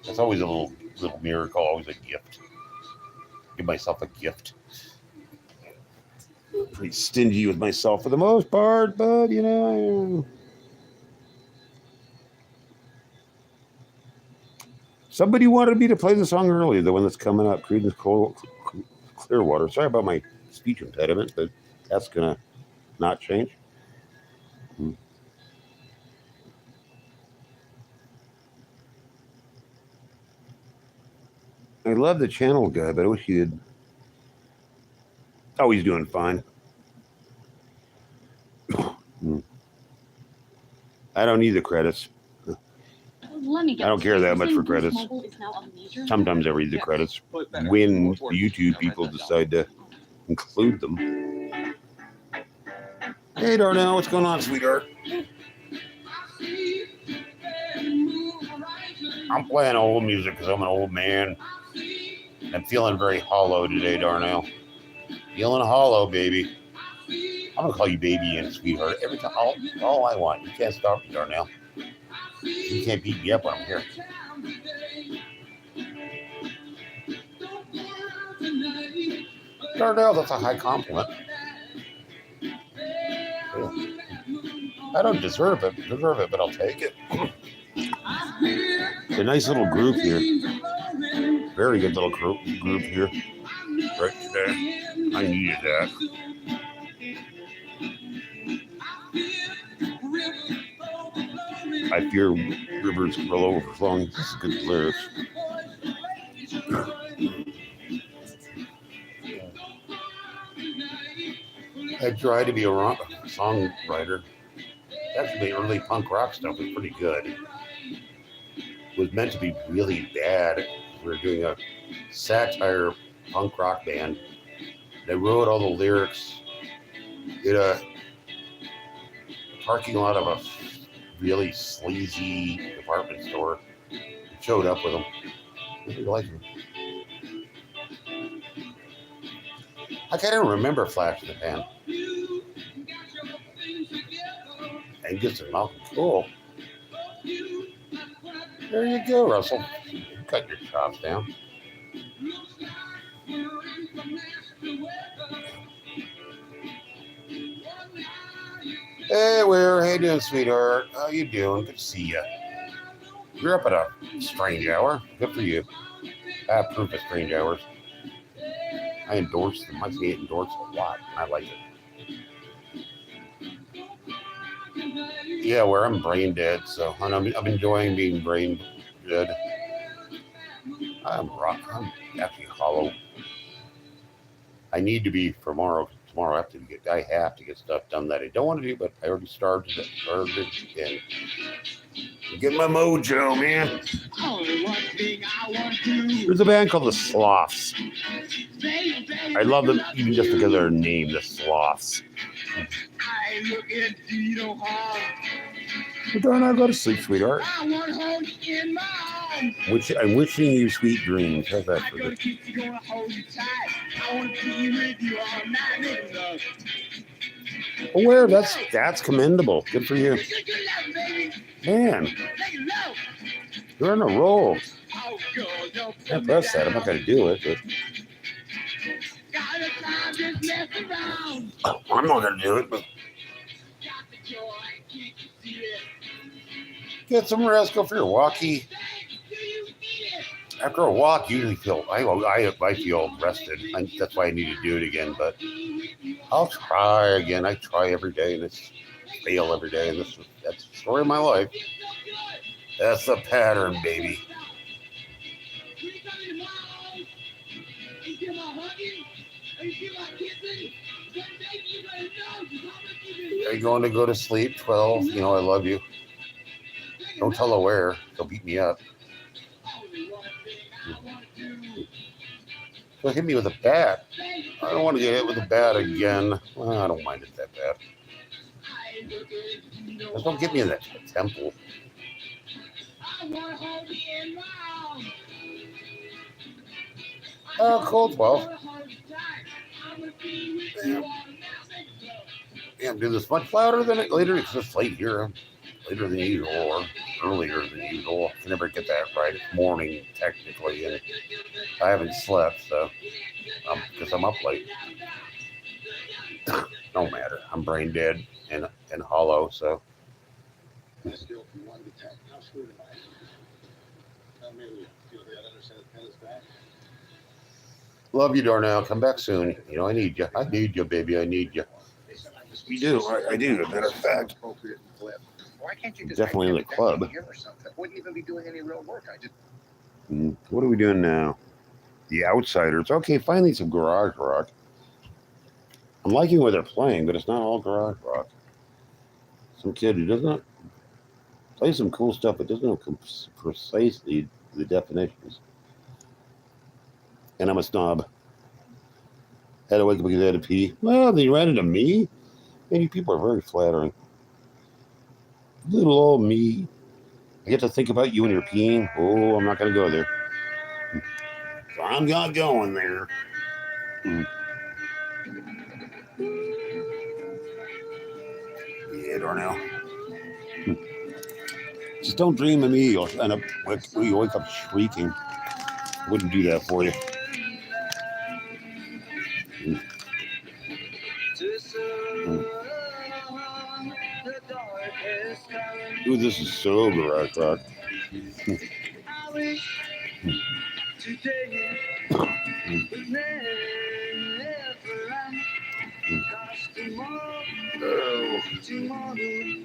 That's always a little miracle, always a gift. Give myself a gift. Pretty stingy with myself for the most part, but you know. Somebody wanted me to play the song earlier, the one that's coming up, Creedence Clearwater. Sorry about my speech impediment, but that's gonna not change. I love the channel guy, but I wish he'd. Oh, he's doing fine. I don't need the credits. I don't care that much for credits. Sometimes I read the credits when YouTube people decide to include them. Hey, Darnell, what's going on, sweetheart? I'm playing old music because I'm an old man. I'm feeling very hollow today, Darnell. Feeling hollow, baby. I'm gonna call you baby and sweetheart every time. All I want. You can't stop me, Darnell. You can't beat me up when I'm here. Darnell, that's a high compliment. Yeah. I don't deserve it, but I'll take it. It's a nice little group here. Very good little group here. Right today. I needed that. I fear rivers will overflow. This is good lyrics. I tried to be a songwriter. Actually, the early punk rock stuff was pretty good. It was meant to be really bad. We were doing a satire punk rock band. They wrote all the lyrics in a parking lot of a really sleazy department store. Showed up with them. Really liked them. I can't even remember Flash in the Pan. Angus and Malcolm. Cool. There you go, Russell. Cut your chops down. Hey, Ware. How you doing, sweetheart? How you doing? Good to see you. You're up at a strange hour. Good for you. I approve of strange hours. I endorse them. I see it endorsed a lot. I like it. Yeah, where I'm brain dead, so I'm enjoying being brain dead. I'm actually hollow. I need to be tomorrow tomorrow. I have to get stuff done that I don't want to do, but I already started and get my mojo, man. There's a band called the Sloths. I love them even just because of their name, the Sloths. But darn, I'll go to sleep, sweetheart. I'm wishing you sweet dreams. How's that for good? Aware, that's commendable. Good for you. Man, you're on a roll. Can't press that. I'm not going to do it, but I'm not going to do it, but get some rest. Go for your walkie. After a walk, usually I feel rested. That's why I need to do it again. But I'll try again. I try every day, and it's fail every day. And that's the story of my life. That's the pattern, baby. Are you going to go to sleep? 12. You know I love you. Don't tell her where. They'll beat me up. Don't hit me with a bat. I don't want to get hit with a bat again. Well, I don't mind it that bad. Just don't get me in that temple. Oh, cold 12. Damn, do this much louder than it later. It's just late here. Later than usual or earlier than usual. I can never get that right. It's morning, technically, and I haven't slept, so because I'm up late. Don't matter. I'm brain dead and hollow, so. Love you, Darnell. Come back soon. You know, I need you. I need you, baby. I need you. You do. I do. As a matter of fact. Why can't you just Definitely in the club. Wouldn't even be doing any real work. What are we doing now? The Outsiders. Okay, finally some garage rock. I'm liking what they're playing, but it's not all garage rock. Some kid who doesn't play some cool stuff, but doesn't know precisely the definitions. And I'm a snob. Had to wake up because I had to pee. Well, they ran into me? Man, you people are very flattering. Little old me. I get to think about you when you're peeing. Oh, I'm not going to go there. So I'm not going there. Yeah, Darnell. Just don't dream of me. You'll end up, you wake up shrieking. I wouldn't do that for you. Ooh, this is so garage rock. Oh,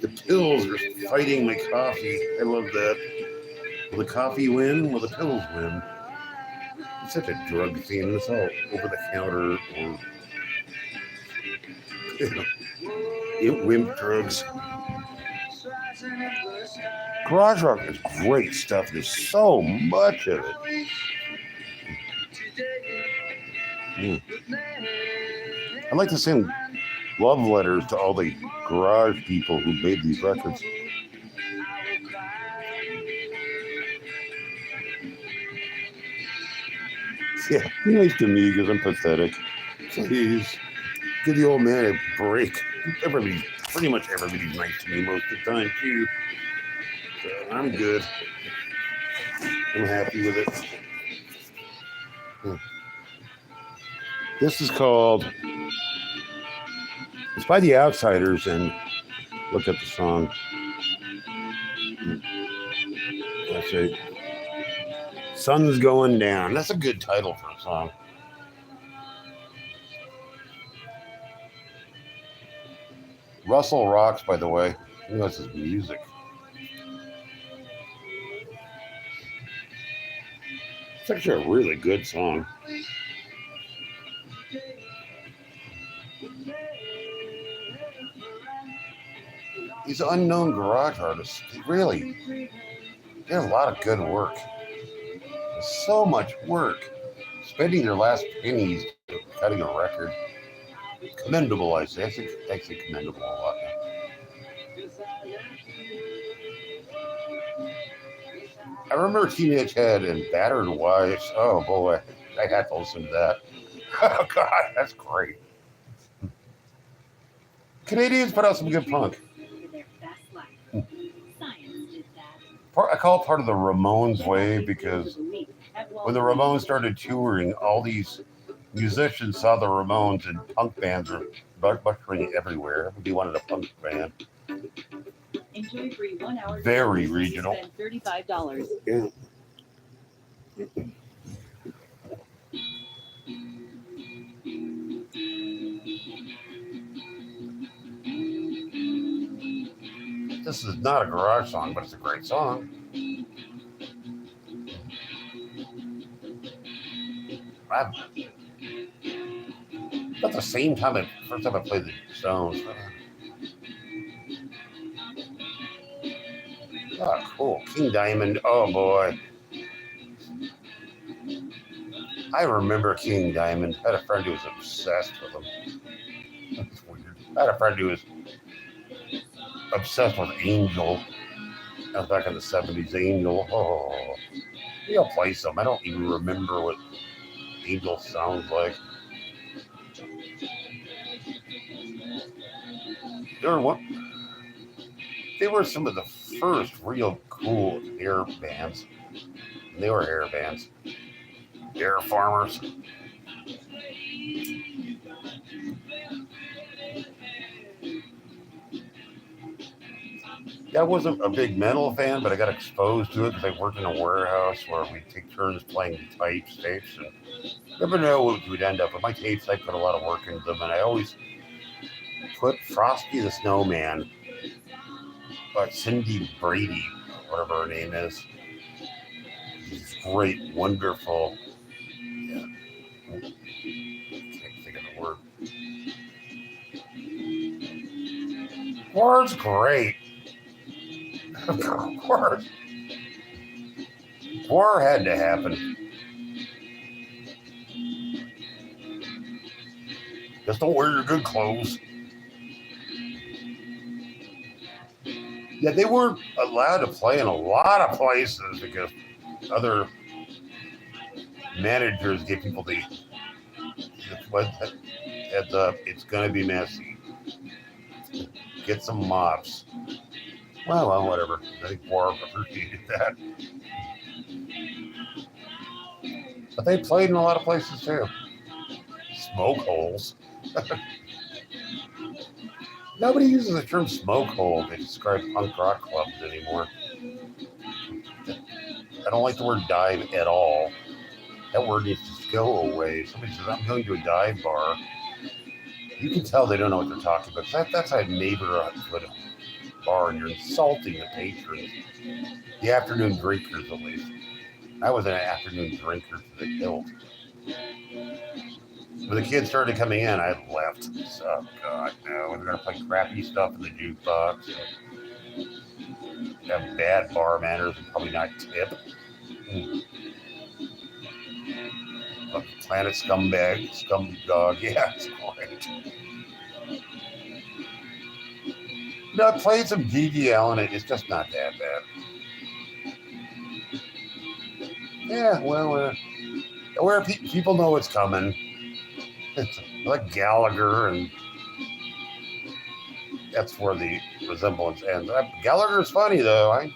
the pills are fighting my coffee. I love that. Will the coffee win? Will the pills win? It's such a drug theme. It's all over the counter or wimp drugs. Garage rock is great stuff. There's so much of it. I'd like to send love letters to all the garage people who made these records. Yeah, be nice to me because I'm pathetic. Please, give the old man a break. Pretty much everybody's nice to me most of the time too. So I'm good. I'm happy with it. This is called, it's by the Outsiders, and look at the song. Let's see. Sun's Going Down. That's a good title for a song. Russell rocks, by the way. He knows his music. It's actually a really good song. these unknown garage artists, they really did a lot of good work. So much work. Spending their last pennies cutting a record. Commendable, I say. I say commendable a lot. I remember Teenage Head and Battered Wives. Oh boy, I had to listen to that. Oh God, that's great. Canadians put out some good punk. I call it part of the Ramones wave because when the Ramones started touring, all these musicians saw the Ramones and punk bands were mushrooming everywhere. Everybody wanted a punk band. Enjoy free 1 hour. Very regional. Spend $35. Yeah. This is not a garage song, but it's a great song. At the same time, first time I played the Stones. Oh, cool. King Diamond. Oh, boy. I remember King Diamond. I had a friend who was obsessed with him. That's weird. I had a friend who was obsessed with Angel. That was back in the 70s. Angel. Oh. Maybe I'll play some. I don't even remember what Angel sounds like. They were some of the first real cool hair bands. They were hair bands. Hair farmers. Yeah, I wasn't a big metal fan, but I got exposed to it because I worked in a warehouse where we'd take turns playing tapes. And never know what we'd end up with. My tapes, I put a lot of work into them, and I always put Frosty the Snowman, but Cindy Brady, whatever her name is. She's great, wonderful. Yeah. Can't think of the word. Word's great. Of course. War had to happen. Just don't wear your good clothes. Yeah, they weren't allowed to play in a lot of places because other managers get people to heads up, it's going to be messy. Get some mops. Well, whatever. I think War appreciated that. But they played in a lot of places too. Smoke holes. Nobody uses the term smoke hole to describe punk rock clubs anymore. I don't like the word dive at all. That word needs to go away. Somebody says, I'm going to a dive bar. You can tell they don't know what they're talking about. That's a neighborhood bar, and you're insulting the patrons. The afternoon drinkers, at least. I was an afternoon drinker to the hilt. When the kids started coming in, I left. Oh, God, no. We're going to play crappy stuff in the jukebox. Have bad bar manners and probably not tip. Planet Scumdog. Yeah, it's great. No, I played some G.G. Allen. It's just not that bad. Yeah, well, where people know it's coming. It's like Gallagher, and that's where the resemblance ends. Gallagher's funny, though. I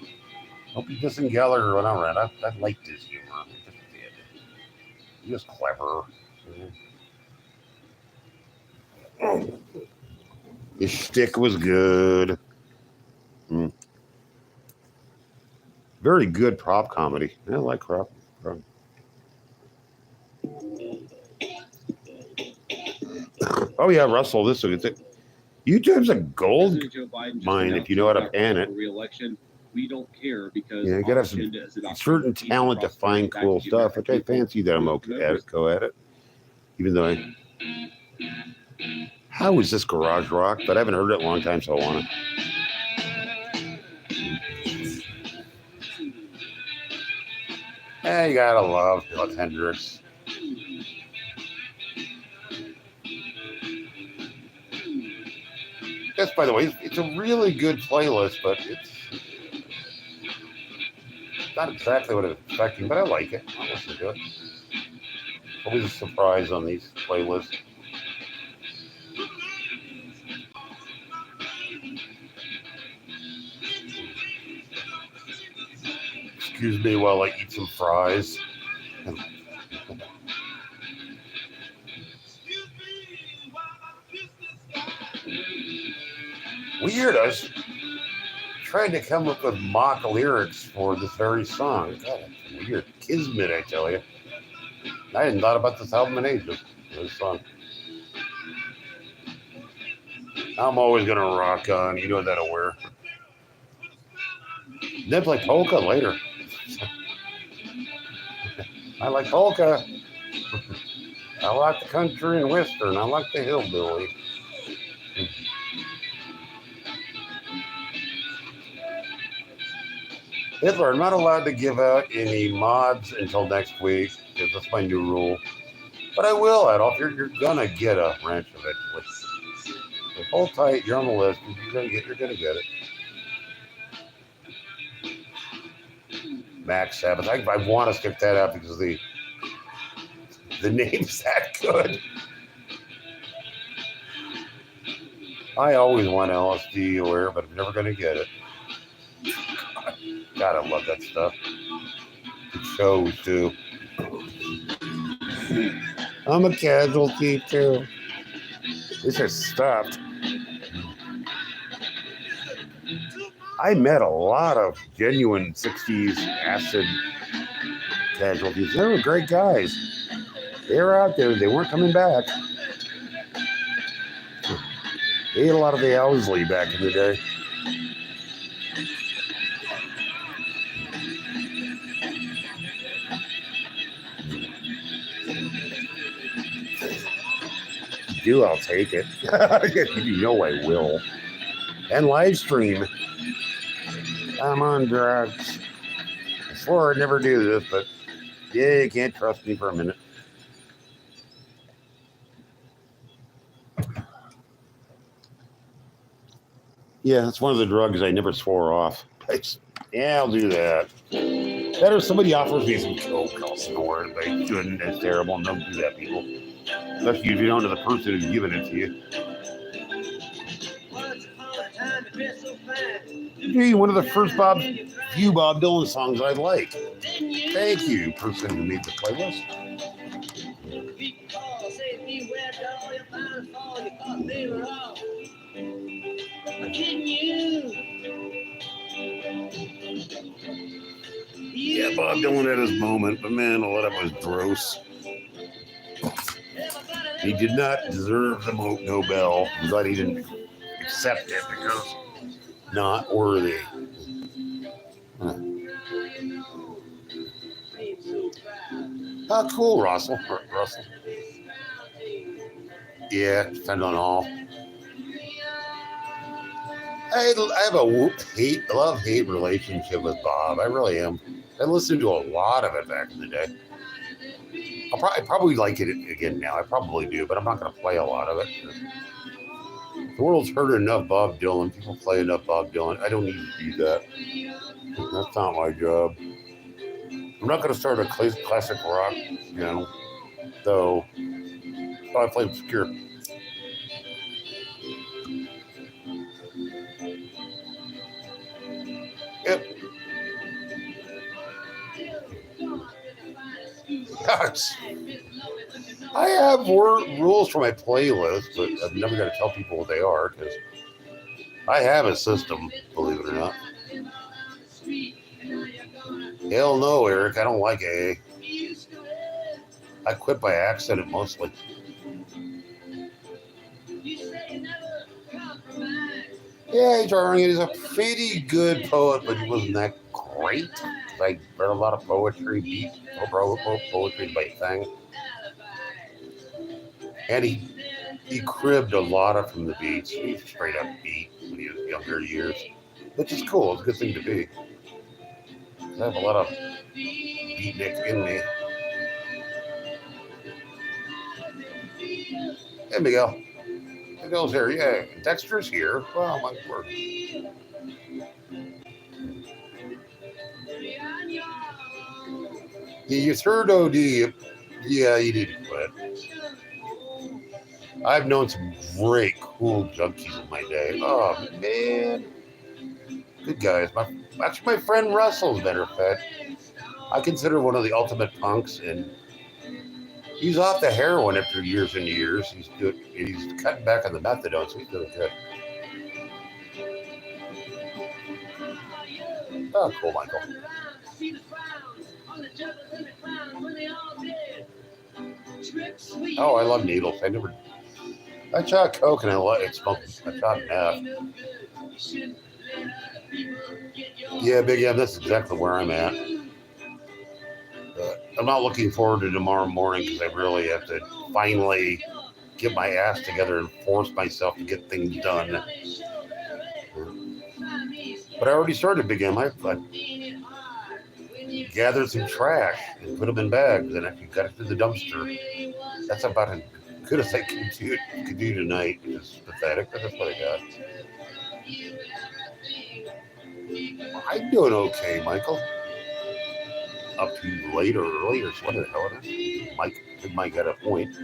hope you dissing Gallagher when I'm around. I liked his humor. I just did. He was clever. His shtick was good. Very good prop comedy. I like prop. Oh yeah, Russell. YouTube's a gold mine if you know how to pan it. Re-election. We don't care because you gotta have some certain talent to find cool stuff, which I fancy that I'm okay at it. Go at it, even though how is this garage rock? But I haven't heard it in a long time, so I want to. You gotta love Hendrix. This, by the way, it's a really good playlist, but it's not exactly what it's expecting, but I like it. I'll listen to it. Always a surprise on these playlists. Excuse me while I eat some fries. Weird, I was trying to come up with mock lyrics for this very song. God, it's weird. Kismet, I tell you. I hadn't thought about this album in ages. This song. I'm always gonna rock on. You know that I'll wear. Then play polka later. I like polka. I like the country and western. I like the hillbilly. Hitler, I'm not allowed to give out any mods until next week because that's my new rule. But I will, Adolf. You're gonna get a wrench eventually. So hold tight. You're on the list. You're gonna get it. Max Sabbath. I want to skip that out because the name's that good. I always want LSD aware, but I'm never gonna get it. God, I love that stuff. It shows too. I'm a casualty too. This is stopped. I met a lot of genuine 60s acid casualties. They were great guys. They were out there. They weren't coming back. They ate a lot of the Owsley back in the day. Do, I'll take it. You know I will. And live stream. I'm on drugs. I swore I'd never do this, but yeah, you can't trust me for a minute. Yeah, that's one of the drugs I never swore off. Yeah, I'll do that. Better somebody offers me some coke, I'll snore it. They shouldn't. It's terrible. Don't do that, people. Especially if you don't know the person who's giving it to you. Gee, one of the first few Bob Dylan songs I like. Thank you, person who made the playlist. Yeah, Bob Dylan had his moment, but man, a lot of it was gross. He did not deserve the Nobel, but he didn't accept it because not worthy. Oh, cool, Russell. Yeah, depends on all. I have a love-hate relationship with Bob. I really am. I listened to a lot of it back in the day. I probably like it again now. I probably do, but I'm not going to play a lot of it. The world's heard enough Bob Dylan. People play enough Bob Dylan. I don't need to do that. That's not my job. I'm not going to start a classic rock, though. So I play obscure. Yep. I have rules for my playlist, but I'm never going to tell people what they are because I have a system, believe it or not. Hell no, Eric. I don't like AA. I quit by accident mostly. Yeah, he's a pretty good poet, but he wasn't that great. I read a lot of poetry, poetry by thing. And he cribbed a lot of from the beats. He's straight up beat when he was younger years, which is cool. It's a good thing to be. I have a lot of beat beatnik in me. Hey, Miguel. Miguel's here. Yeah. Dexter's here. Oh, my word. You third OD. Yeah, you did quit. I've known some great, cool junkies in my day. Oh, man. Good guys. Actually, my friend Russell's better fed. I consider one of the ultimate punks, and he's off the heroin after years and years. He's cutting back on the methadone, so he's doing good. Oh, cool, Michael. Oh, I love needles. I shot coke and I shot meth. Yeah, Big M, that's exactly where I'm at. I'm not looking forward to tomorrow morning because I really have to finally get my ass together and force myself to get things done. But I already started, Big M. I gathered some trash and put them in bags, and I got it to the dumpster. That's about as good as I could do tonight, which is pathetic, but that's what I got. I'm doing okay, Michael. Up too late or early or what the hell it is. Mike got a point.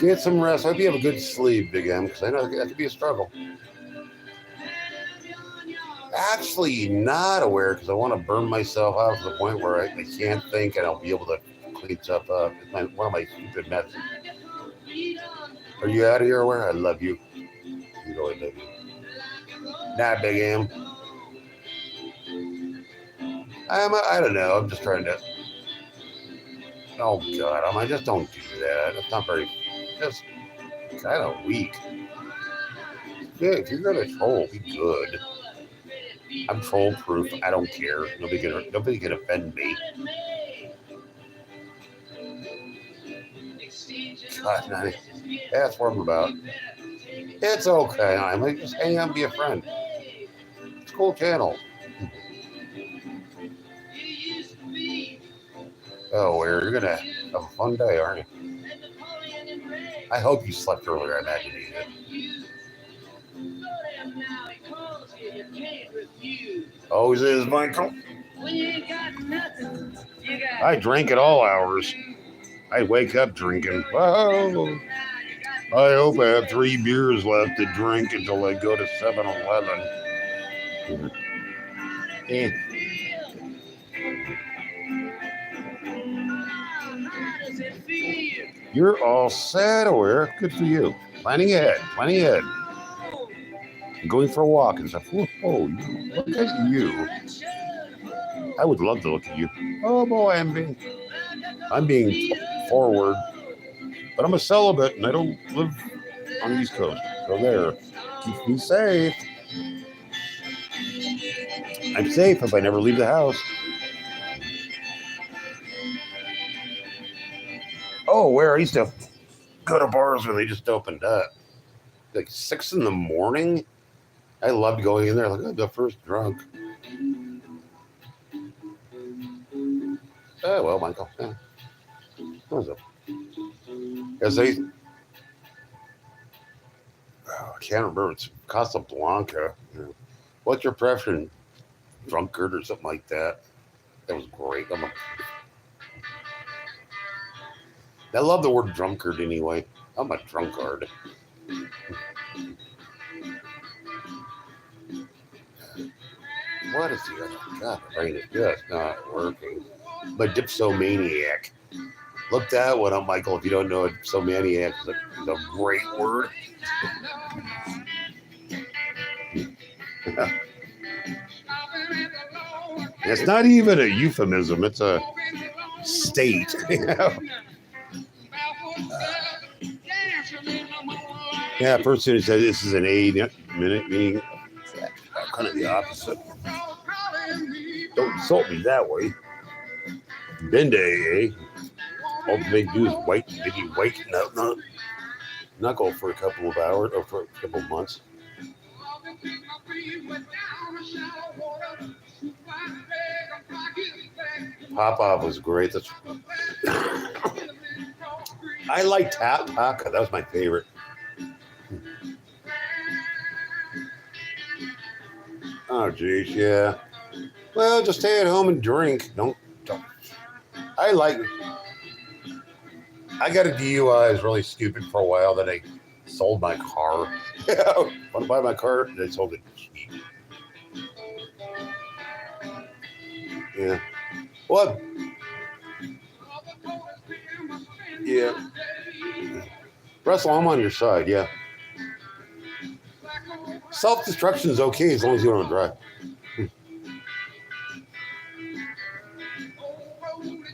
Get some rest. I hope you have a good sleep, Big M, because I know that could be a struggle. Actually, not aware because I want to burn myself out to the point where I can't think and I'll be able to clean stuff up. It's one of my stupid methods. Are you out of here? Where? I love you. You know I love you. Nah, Big M. I don't know. I'm just trying to. Oh God, I just don't do that. It's not very. Just kind of weak. Yeah, if you're gonna troll, be good. I'm troll proof. I don't care. Nobody can offend me. God, Nani. That's what I'm about. It's okay. I might just hang out and be a friend. It's a cool channel. Oh, you're gonna have a fun day, aren't you? I hope you slept earlier. I imagine you did. Always is, Michael. I drank at all hours. I wake up drinking. Whoa. I hope I have 3 beers left to drink until I go to 7-Eleven. You're all set, aware. Good for you. Planning ahead. Going for a walk and stuff. Whoa, look at you. I would love to look at you. Oh boy, I'm being forward. But I'm a celibate and I don't live on the East Coast. So there. Keeps me safe. I'm safe if I never leave the house. Oh, where I used to go to bars when they just opened up. Like 6 a.m. I loved going in there like the first drunk. Oh well, Michael. Yeah. What was it? I can't remember. It's Casablanca. What's your preference? Drunkard or something like that. That was great. I love the word drunkard anyway. I'm a drunkard. What is the other? God, the brain is just not working. My dipsomaniac. Look that one up, Michael. If you don't know it, dipsomaniac is a great word. It's not even a euphemism. It's a state. Yeah, first thing he said, this is an 8-minute meeting. Kind of the opposite. Don't insult me that way. Been to AA. All they do is maybe wait, not go for a couple of hours or for a couple of months. Pop-Off was great. That's I like Taka. That was my favorite. Oh, geez, yeah. Well, just stay at home and drink. Don't. I got a DUI. I was really stupid for a while. Then I sold my car. Want to buy my car? They sold it cheap. Yeah. What? Yeah. Russell, I'm on your side. Yeah. Self-destruction is okay as long as you don't drive.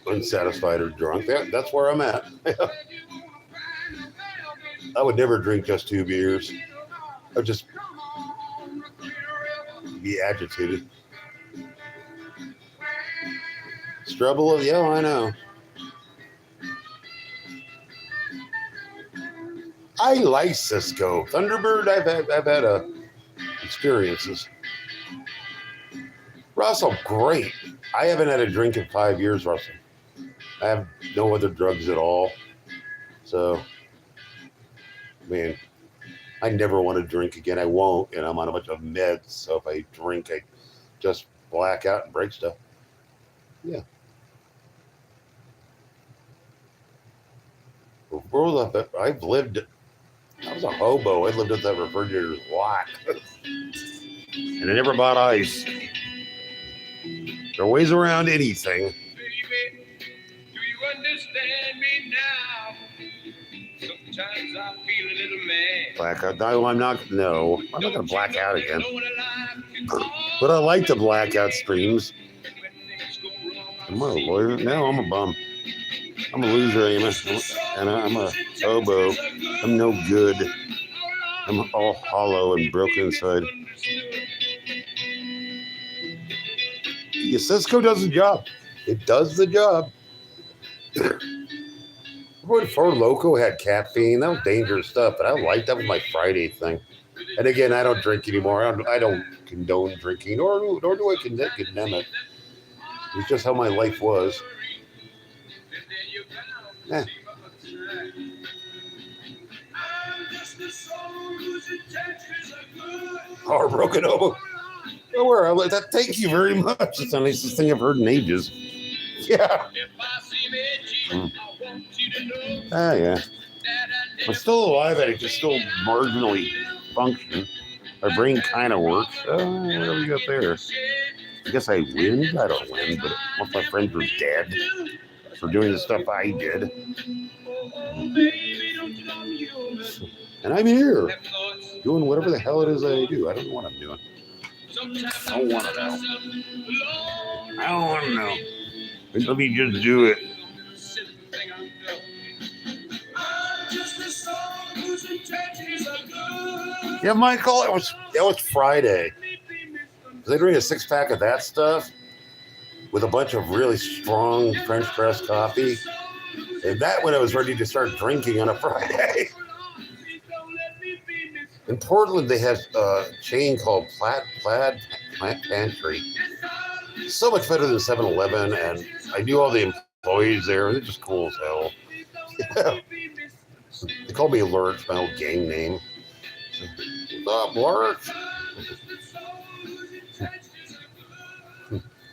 Unsatisfied or drunk. That's where I'm at. I would never drink just 2 beers. I'd just be agitated. Strubble, yeah, I know. I like Cisco. Thunderbird, I've had experiences. Russell, great. I haven't had a drink in 5 years, Russell. I have no other drugs at all. So, man, I never want to drink again. I won't, and I'm on a bunch of meds. So if I drink, I just black out and break stuff. Yeah. I've lived. I was a hobo. I lived at that refrigerator's lot, and I never bought ice. There are ways around anything. Baby, do you understand me now? Sometimes I feel a little mad. Blackout. No, I'm not. No, I'm not gonna black out again. But I like the blackout streams. Am I a lawyer? No, I'm a bum. I'm a loser, I'm a hobo. I'm no good. I'm all hollow and broken inside. Yeah, Cisco does the job. It does the job. Four Loko had caffeine. That was dangerous stuff, but I liked that was my Friday thing. And again, I don't drink anymore. I don't condone drinking, nor do I condemn it. It's just how my life was. Eh. Heartbroken. Oh, thank you very much. It's the nicest thing I've heard in ages. Yeah. Ah, yeah. I'm still alive, and I can still marginally function. My brain kind of works. What do we got there? I guess I win. I don't win, but most of my friends were dead for doing the stuff I did. And I'm here doing whatever the hell it is I do. I don't know what I'm doing. I don't want to know. I don't want to know. Let me just do it. Yeah, Michael, it was Friday. They drink a 6-pack of that stuff with a bunch of really strong French press coffee. And that when I was ready to start drinking on a Friday. In Portland, they have a chain called Plaid Pantry. So much better than 7-Eleven, and I knew all the employees there. They're just cool as hell. Yeah. They called me Lurch, my old gang name. What's up, Lurch?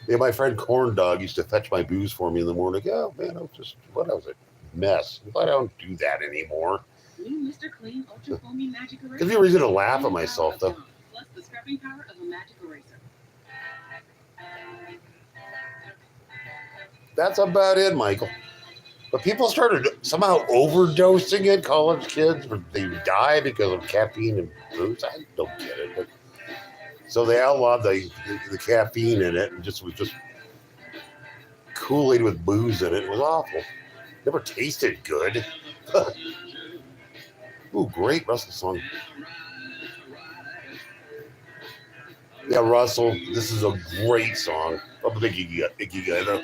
Yeah, my friend Corn Dog used to fetch my booze for me in the morning. Oh, man, I was a mess. I don't do that anymore. Mr. Clean Ultra Foamy Magic Eraser. Gives me a reason to laugh at myself, though. Plus the scrubbing power of a magic eraser. That's about it, Michael. But people started somehow overdosing it, college kids, they die because of caffeine and booze. I don't get it. But, so they outlawed the caffeine in it and was just Kool-Aid with booze in it. It was awful. Never tasted good. Ooh, great Russell song. Yeah, Russell, this is a great song. I'm a big icky guy, though.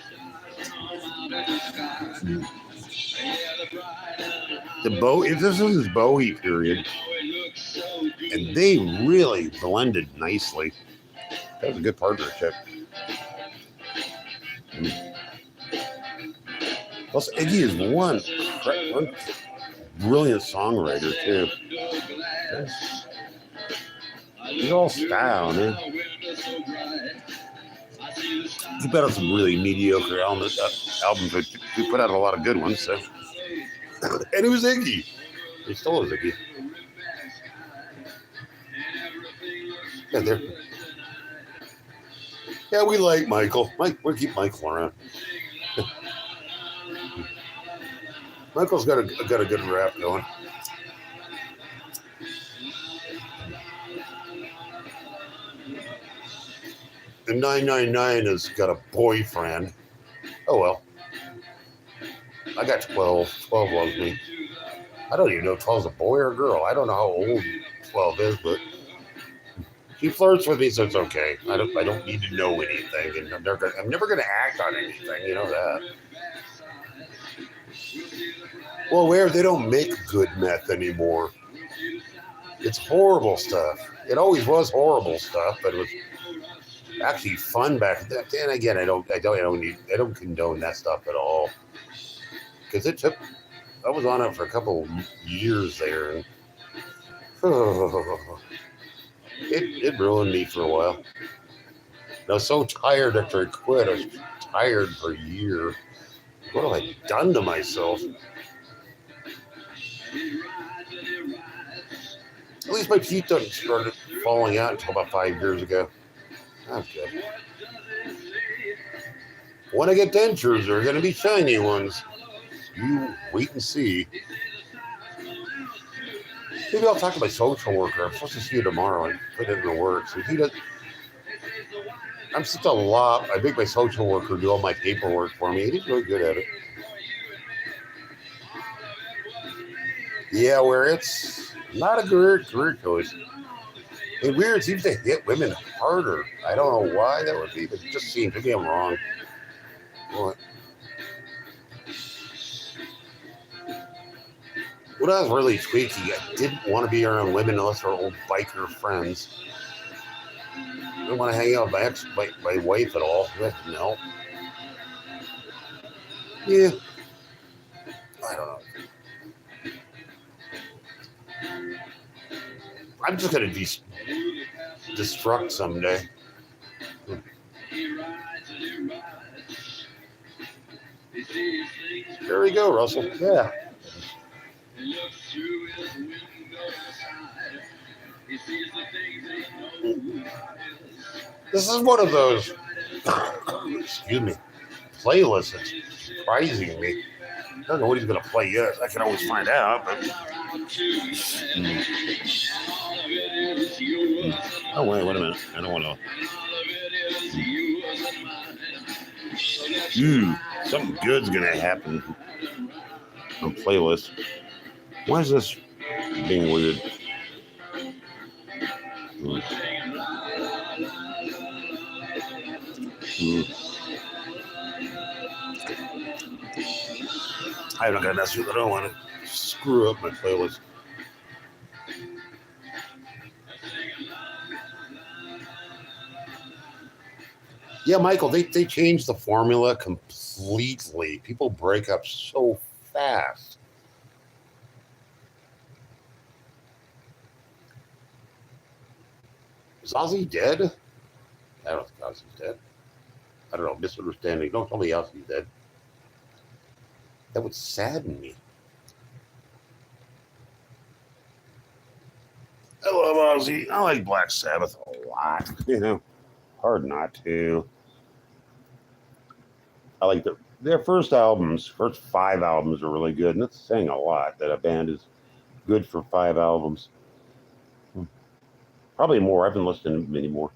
This is his Bowie period, and they really blended nicely. That was a good partnership. Plus, Iggy is one brilliant songwriter too. He's all style, man. He put out some really mediocre albums, but he put out a lot of good ones. So, and it was Iggy. He still is Iggy. Yeah, there. Yeah, we like Michael. We'll keep Michael around. Michael's got a good rap going. The 999 has got a boyfriend. Oh well. I got 12. 12 loves me. I don't even know if 12's a boy or a girl. I don't know how old 12 is, but she flirts with me, so it's okay. I don't need to know anything, and I'm never gonna act on anything. You know that. Well, where they don't make good meth anymore. It's horrible stuff. It always was horrible stuff, but it was actually fun back then. And again, I don't condone that stuff at all, because I was on it for a couple years there, and it ruined me for a while. I was so tired after I quit. I was tired for a year. What have I done to myself? At least my teeth didn't start falling out until about 5 years ago. That's good. When I get dentures, they're going to be shiny ones. You wait and see. Maybe I'll talk to my social worker. I'm supposed to see you tomorrow. I put it in the works. He does. I'm such a lot. I make my social worker do all my paperwork for me. He's really good at it. Yeah, where it's not a career choice. And weird, it seems to hit women harder. I don't know why that would be, but it just seems. Maybe I'm wrong. What? When I was really tweaky, I didn't want to be around women unless they're old biker friends. I didn't want to hang out with my wife at all. No. Yeah. I don't know. I'm just going to destruct someday. There we go, Russell. Yeah. This is one of those, excuse me, playlists that's surprising me. I don't know what he's going to play yet. I can always find out. But... Oh, wait a minute. I don't want to. Something good's going to happen on playlist. Why is this being weird? I'm not going to mess with it. I don't want to screw up my playlist. Yeah, Michael, they changed the formula completely. People break up so fast. Is Ozzy dead? I don't think Ozzy's dead. I don't know, misunderstanding. Don't tell me Ozzy's dead. That would sadden me. I love Ozzy. I like Black Sabbath a lot. You know, hard not to. I like their first 5 albums are really good, and it's saying a lot that a band is good for 5 albums. Probably more. I haven't listened to many more.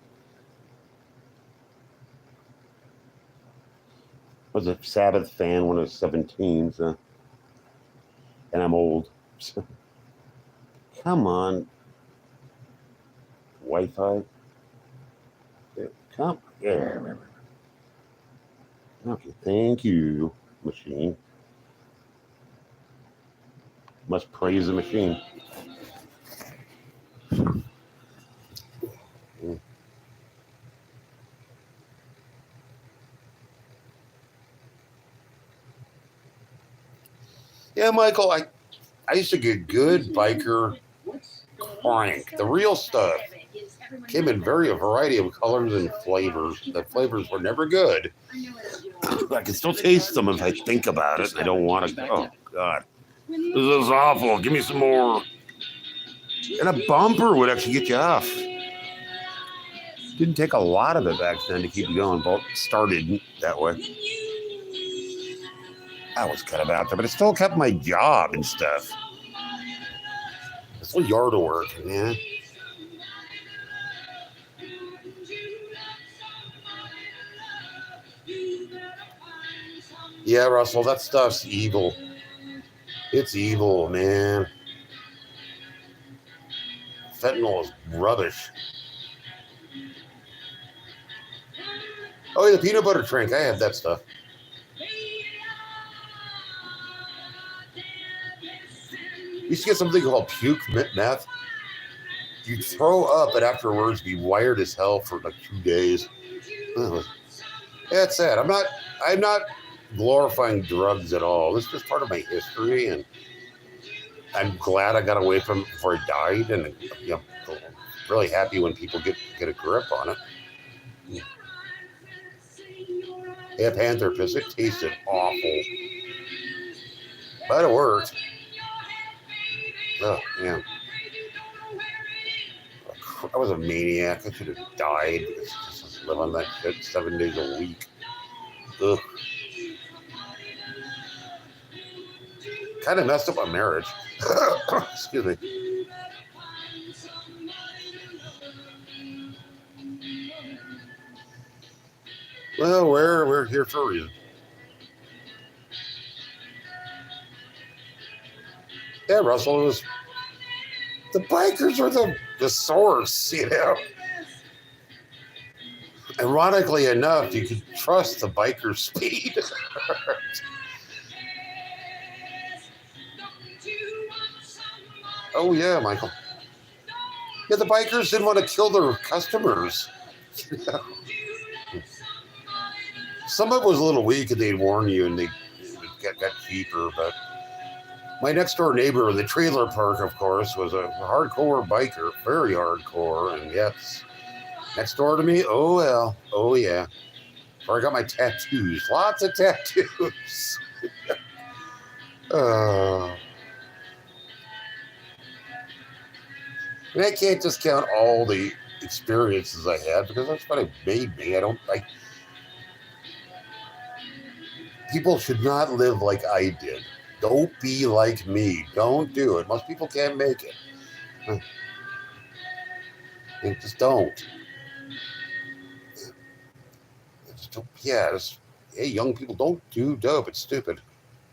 I was a Sabbath fan when I was 17, so, and I'm old. So. Come on, Wi-Fi. Come here. Okay, thank you, machine. Must praise the machine. Michael, I used to get good biker crank. The real stuff came in a variety of colors and flavors. The flavors were never good. I can still taste them if I think about it. And I don't want to. Oh, God. This is awful. Give me some more. And a bumper would actually get you off. Didn't take a lot of it back then to keep you going, but started that way. I was kind of out there, but it still kept my job and stuff. It's still yard work, yeah. Yeah, Russell, that stuff's evil. It's evil, man. Fentanyl is rubbish. Oh, yeah, the peanut butter drink. I had that stuff. You used to get something called puke meth. You'd throw up, and afterwards be wired as hell for like 2 days. Yeah, it's sad. I'm not glorifying drugs at all. This is just part of my history, and I'm glad I got away from it before I died, and really happy when people get a grip on it. Yeah, Panther Piss, it tasted awful, but it worked. Oh, yeah. I was a maniac. I should have died because I just live on that shit 7 days a week. Ugh. Kind of messed up my marriage. Excuse me. Well, we're here for a reason. Yeah, Russell, it was the bikers are the source, you know. Ironically enough, you could trust the biker speed. Oh yeah, Michael. Yeah, the bikers didn't want to kill their customers. Some of it was a little weak, and they'd warn you, and they got cheaper. But my next door neighbor in the trailer park, of course, was a hardcore biker, very hardcore, and yes, next door to me. Oh well, oh yeah. Where I got my tattoos, lots of tattoos. And I can't discount all the experiences I had because that's what it made me. People should not live like I did. Don't be like me. Don't do it. Most people can't make it. They just don't. Hey, young people, don't do dope. It's stupid.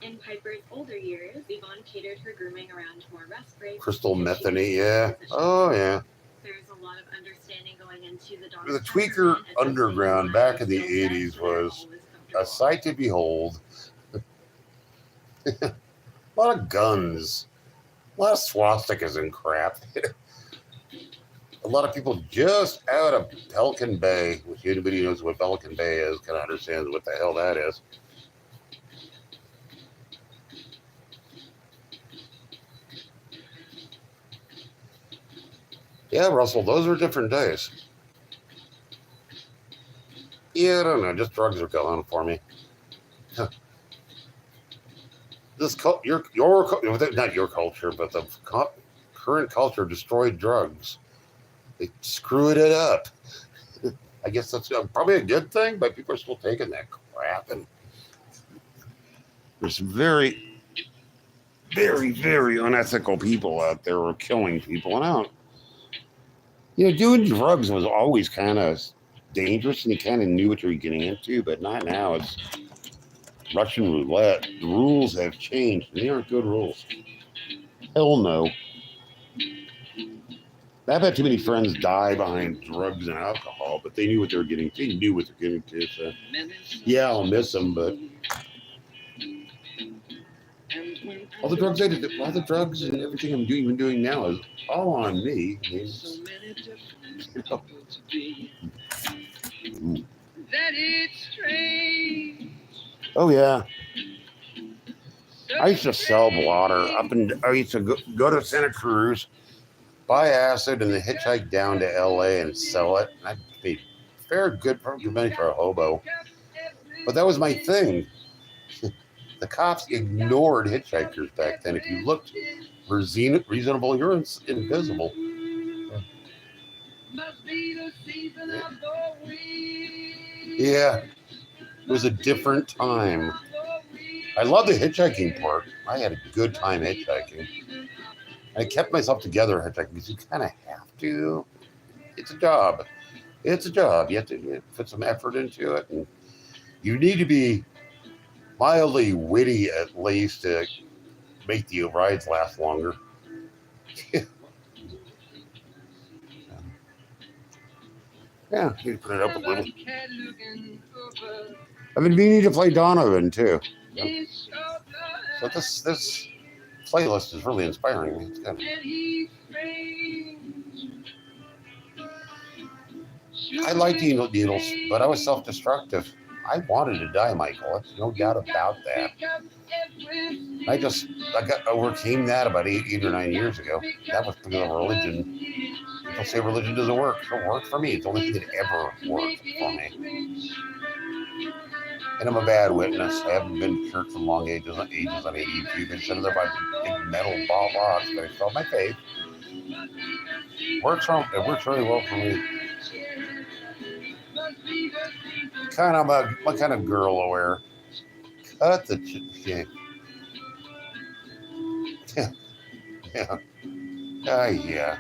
In Piper's older years, Yvonne catered her grooming around more rest breaks. Crystal methany, yeah. Oh, yeah. There's a lot of understanding going into The Tweaker Underground back in the 80s was a sight to behold. A lot of guns. A lot of swastikas and crap. A lot of people just out of Pelican Bay, which anybody who knows what Pelican Bay is kind of understands what the hell that is. Yeah, Russell, those are different days. Yeah, I don't know. Just drugs are going for me. This not your culture, but the current culture destroyed drugs. They screwed it up. I guess that's probably a good thing, but people are still taking that crap. And there's very, very, very unethical people out there who are killing people. And I don't. Doing drugs was always kind of dangerous, and you kind of knew what you were getting into, but not now. It's Russian roulette. The rules have changed, and they aren't good rules. Hell no. I've had too many friends die behind drugs and alcohol, but they knew what they were getting. They knew what they're getting to. So, yeah, I'll miss them, but all the drugs I did, a lot of the drugs and everything I'm doing now is all on me. That it's strange. Oh yeah. So I used to sell blotter I used to go to Santa Cruz, buy acid, and then hitchhike down to LA and sell it. And I'd be fair good money for a hobo. But that was my thing. The cops ignored hitchhikers back then. If you looked reasonable, you're invisible. Yeah, it was a different time. I love the hitchhiking part. I had a good time hitchhiking. I kept myself together hitchhiking because you kind of have to. It's a job. It's a job. You have to put some effort into it. And you need to be mildly witty at least to make the rides last longer. Yeah, you put it up a little. I've been meaning to play Donovan too. So this playlist is really inspiring me. It's good. I like needles, but I was self-destructive. I wanted to die, Michael. There's no doubt about that. I overcame that about 8 or 9 years ago. That was because of religion. People say religion doesn't work. It don't work for me. It's the only thing that ever worked for me. And I'm a bad witness. I haven't been to church for long ages on YouTube. And sitting there by big metal box, but I felt my faith. It works really well for me. I'm kind of girl aware. Cut the shit. Yeah. Yeah.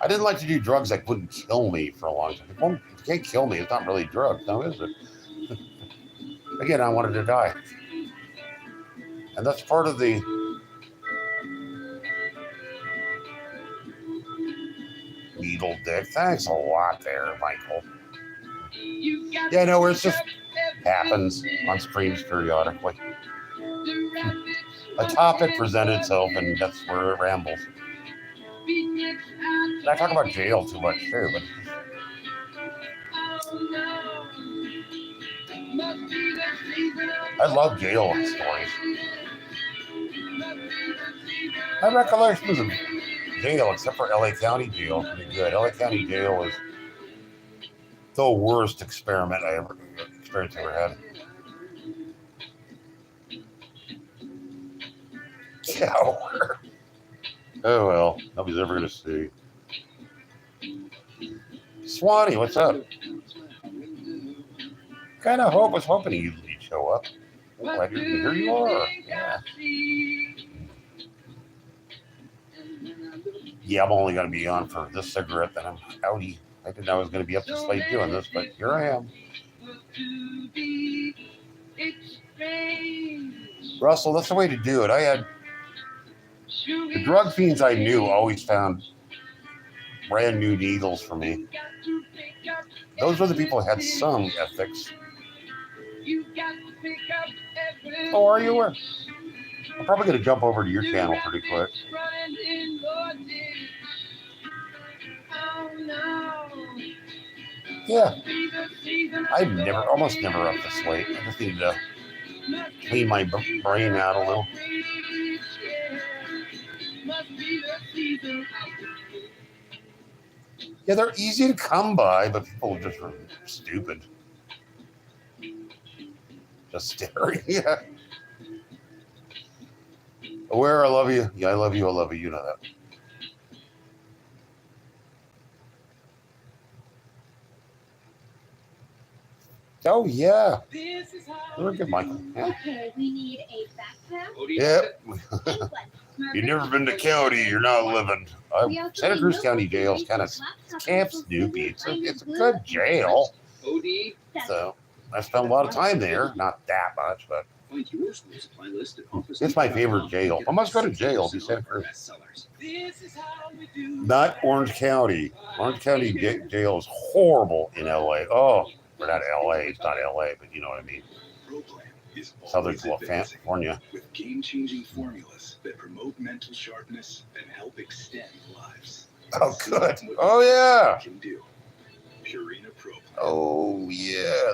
I didn't like to do drugs that wouldn't kill me for a long time. If it can't kill me, it's not really drugs, now is it? Again, I wanted to die. And that's part of the needle dick. Thanks a lot there, Michael. Yeah, no, it just happens on streams periodically. A topic presents itself, and that's where it rambles. And I talk about jail too much too, but I love jail stories. My recollections of jail, except for LA County Jail, is pretty good. LA County Jail is the worst experience I ever had. Yeah. Oh well, nobody's ever gonna see. Swanee, what's up? Kind of was hoping you'd show up. Glad here you are. Yeah. Yeah, I'm only gonna be on for this cigarette, then I'm outie. I didn't know I was gonna be up this late doing this, but here I am. Russell, that's the way to do it. I had the drug fiends I knew always found brand new needles for me. Those were the people who had some ethics. Oh, are you? I'm probably going to jump over to your channel pretty quick. Yeah. I'm almost never up this late. I just need to clean my brain out a little. Yeah, they're easy to come by, but people are just stupid. Just staring. Yeah. Aware, I love you. Yeah, I love you. I love you. You know that. Oh, yeah. Very good, Michael. Yeah. Okay, we need a backpack. Yep. You've never been to county, you're not living. Santa Cruz County Jail is kind of Camp Snoopy. It's a good jail. So I spent a lot of time there. Not that much, but it's my favorite jail. I must go to jail. Be Santa Cruz. Not Orange County. Orange County Jail is horrible in LA. Oh, we're not LA. It's not LA, but you know what I mean. Southern California. With game-changing formulas that promote mental sharpness and help extend lives. Oh, good. Oh, yeah. Can do. Purina Pro. Oh, yeah.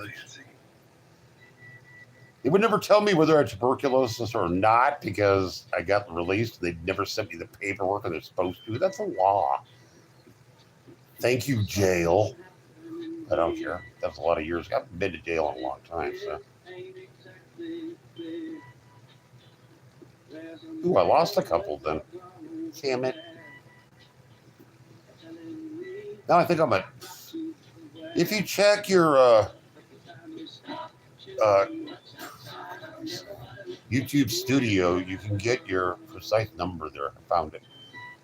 They would never tell me whether I had tuberculosis or not because I got released. They'd never sent me the paperwork and they're supposed to. That's a law. Thank you, jail. I don't care. That was a lot of years. I haven't been to jail in a long time, so. Ooh, I lost a couple then. Damn it. Now I think I'm at. If you check your YouTube studio, you can get your precise number there. I found it,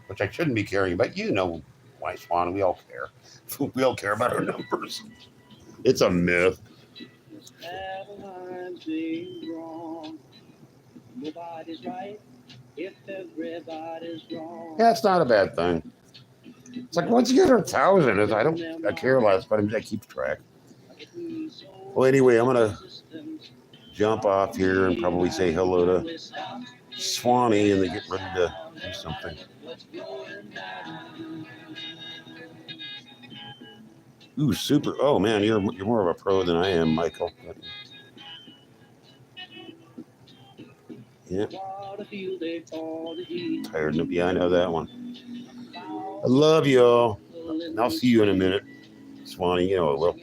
which I shouldn't be carrying, but you know why, Swan, we all care. We all care about our numbers. It's a myth. Nobody's right if everybody's wrong. Yeah, it's not a bad thing. It's like once you get 1,000, I care less, but I keep track. Well, anyway, I'm gonna jump off here and probably say hello to Swanee and then get ready to do something. Ooh, super! Oh man, you're more of a pro than I am, Michael. Yeah. Tired of yeah, I know that one. I love y'all. And I'll see you in a minute, Swanee. You know I will.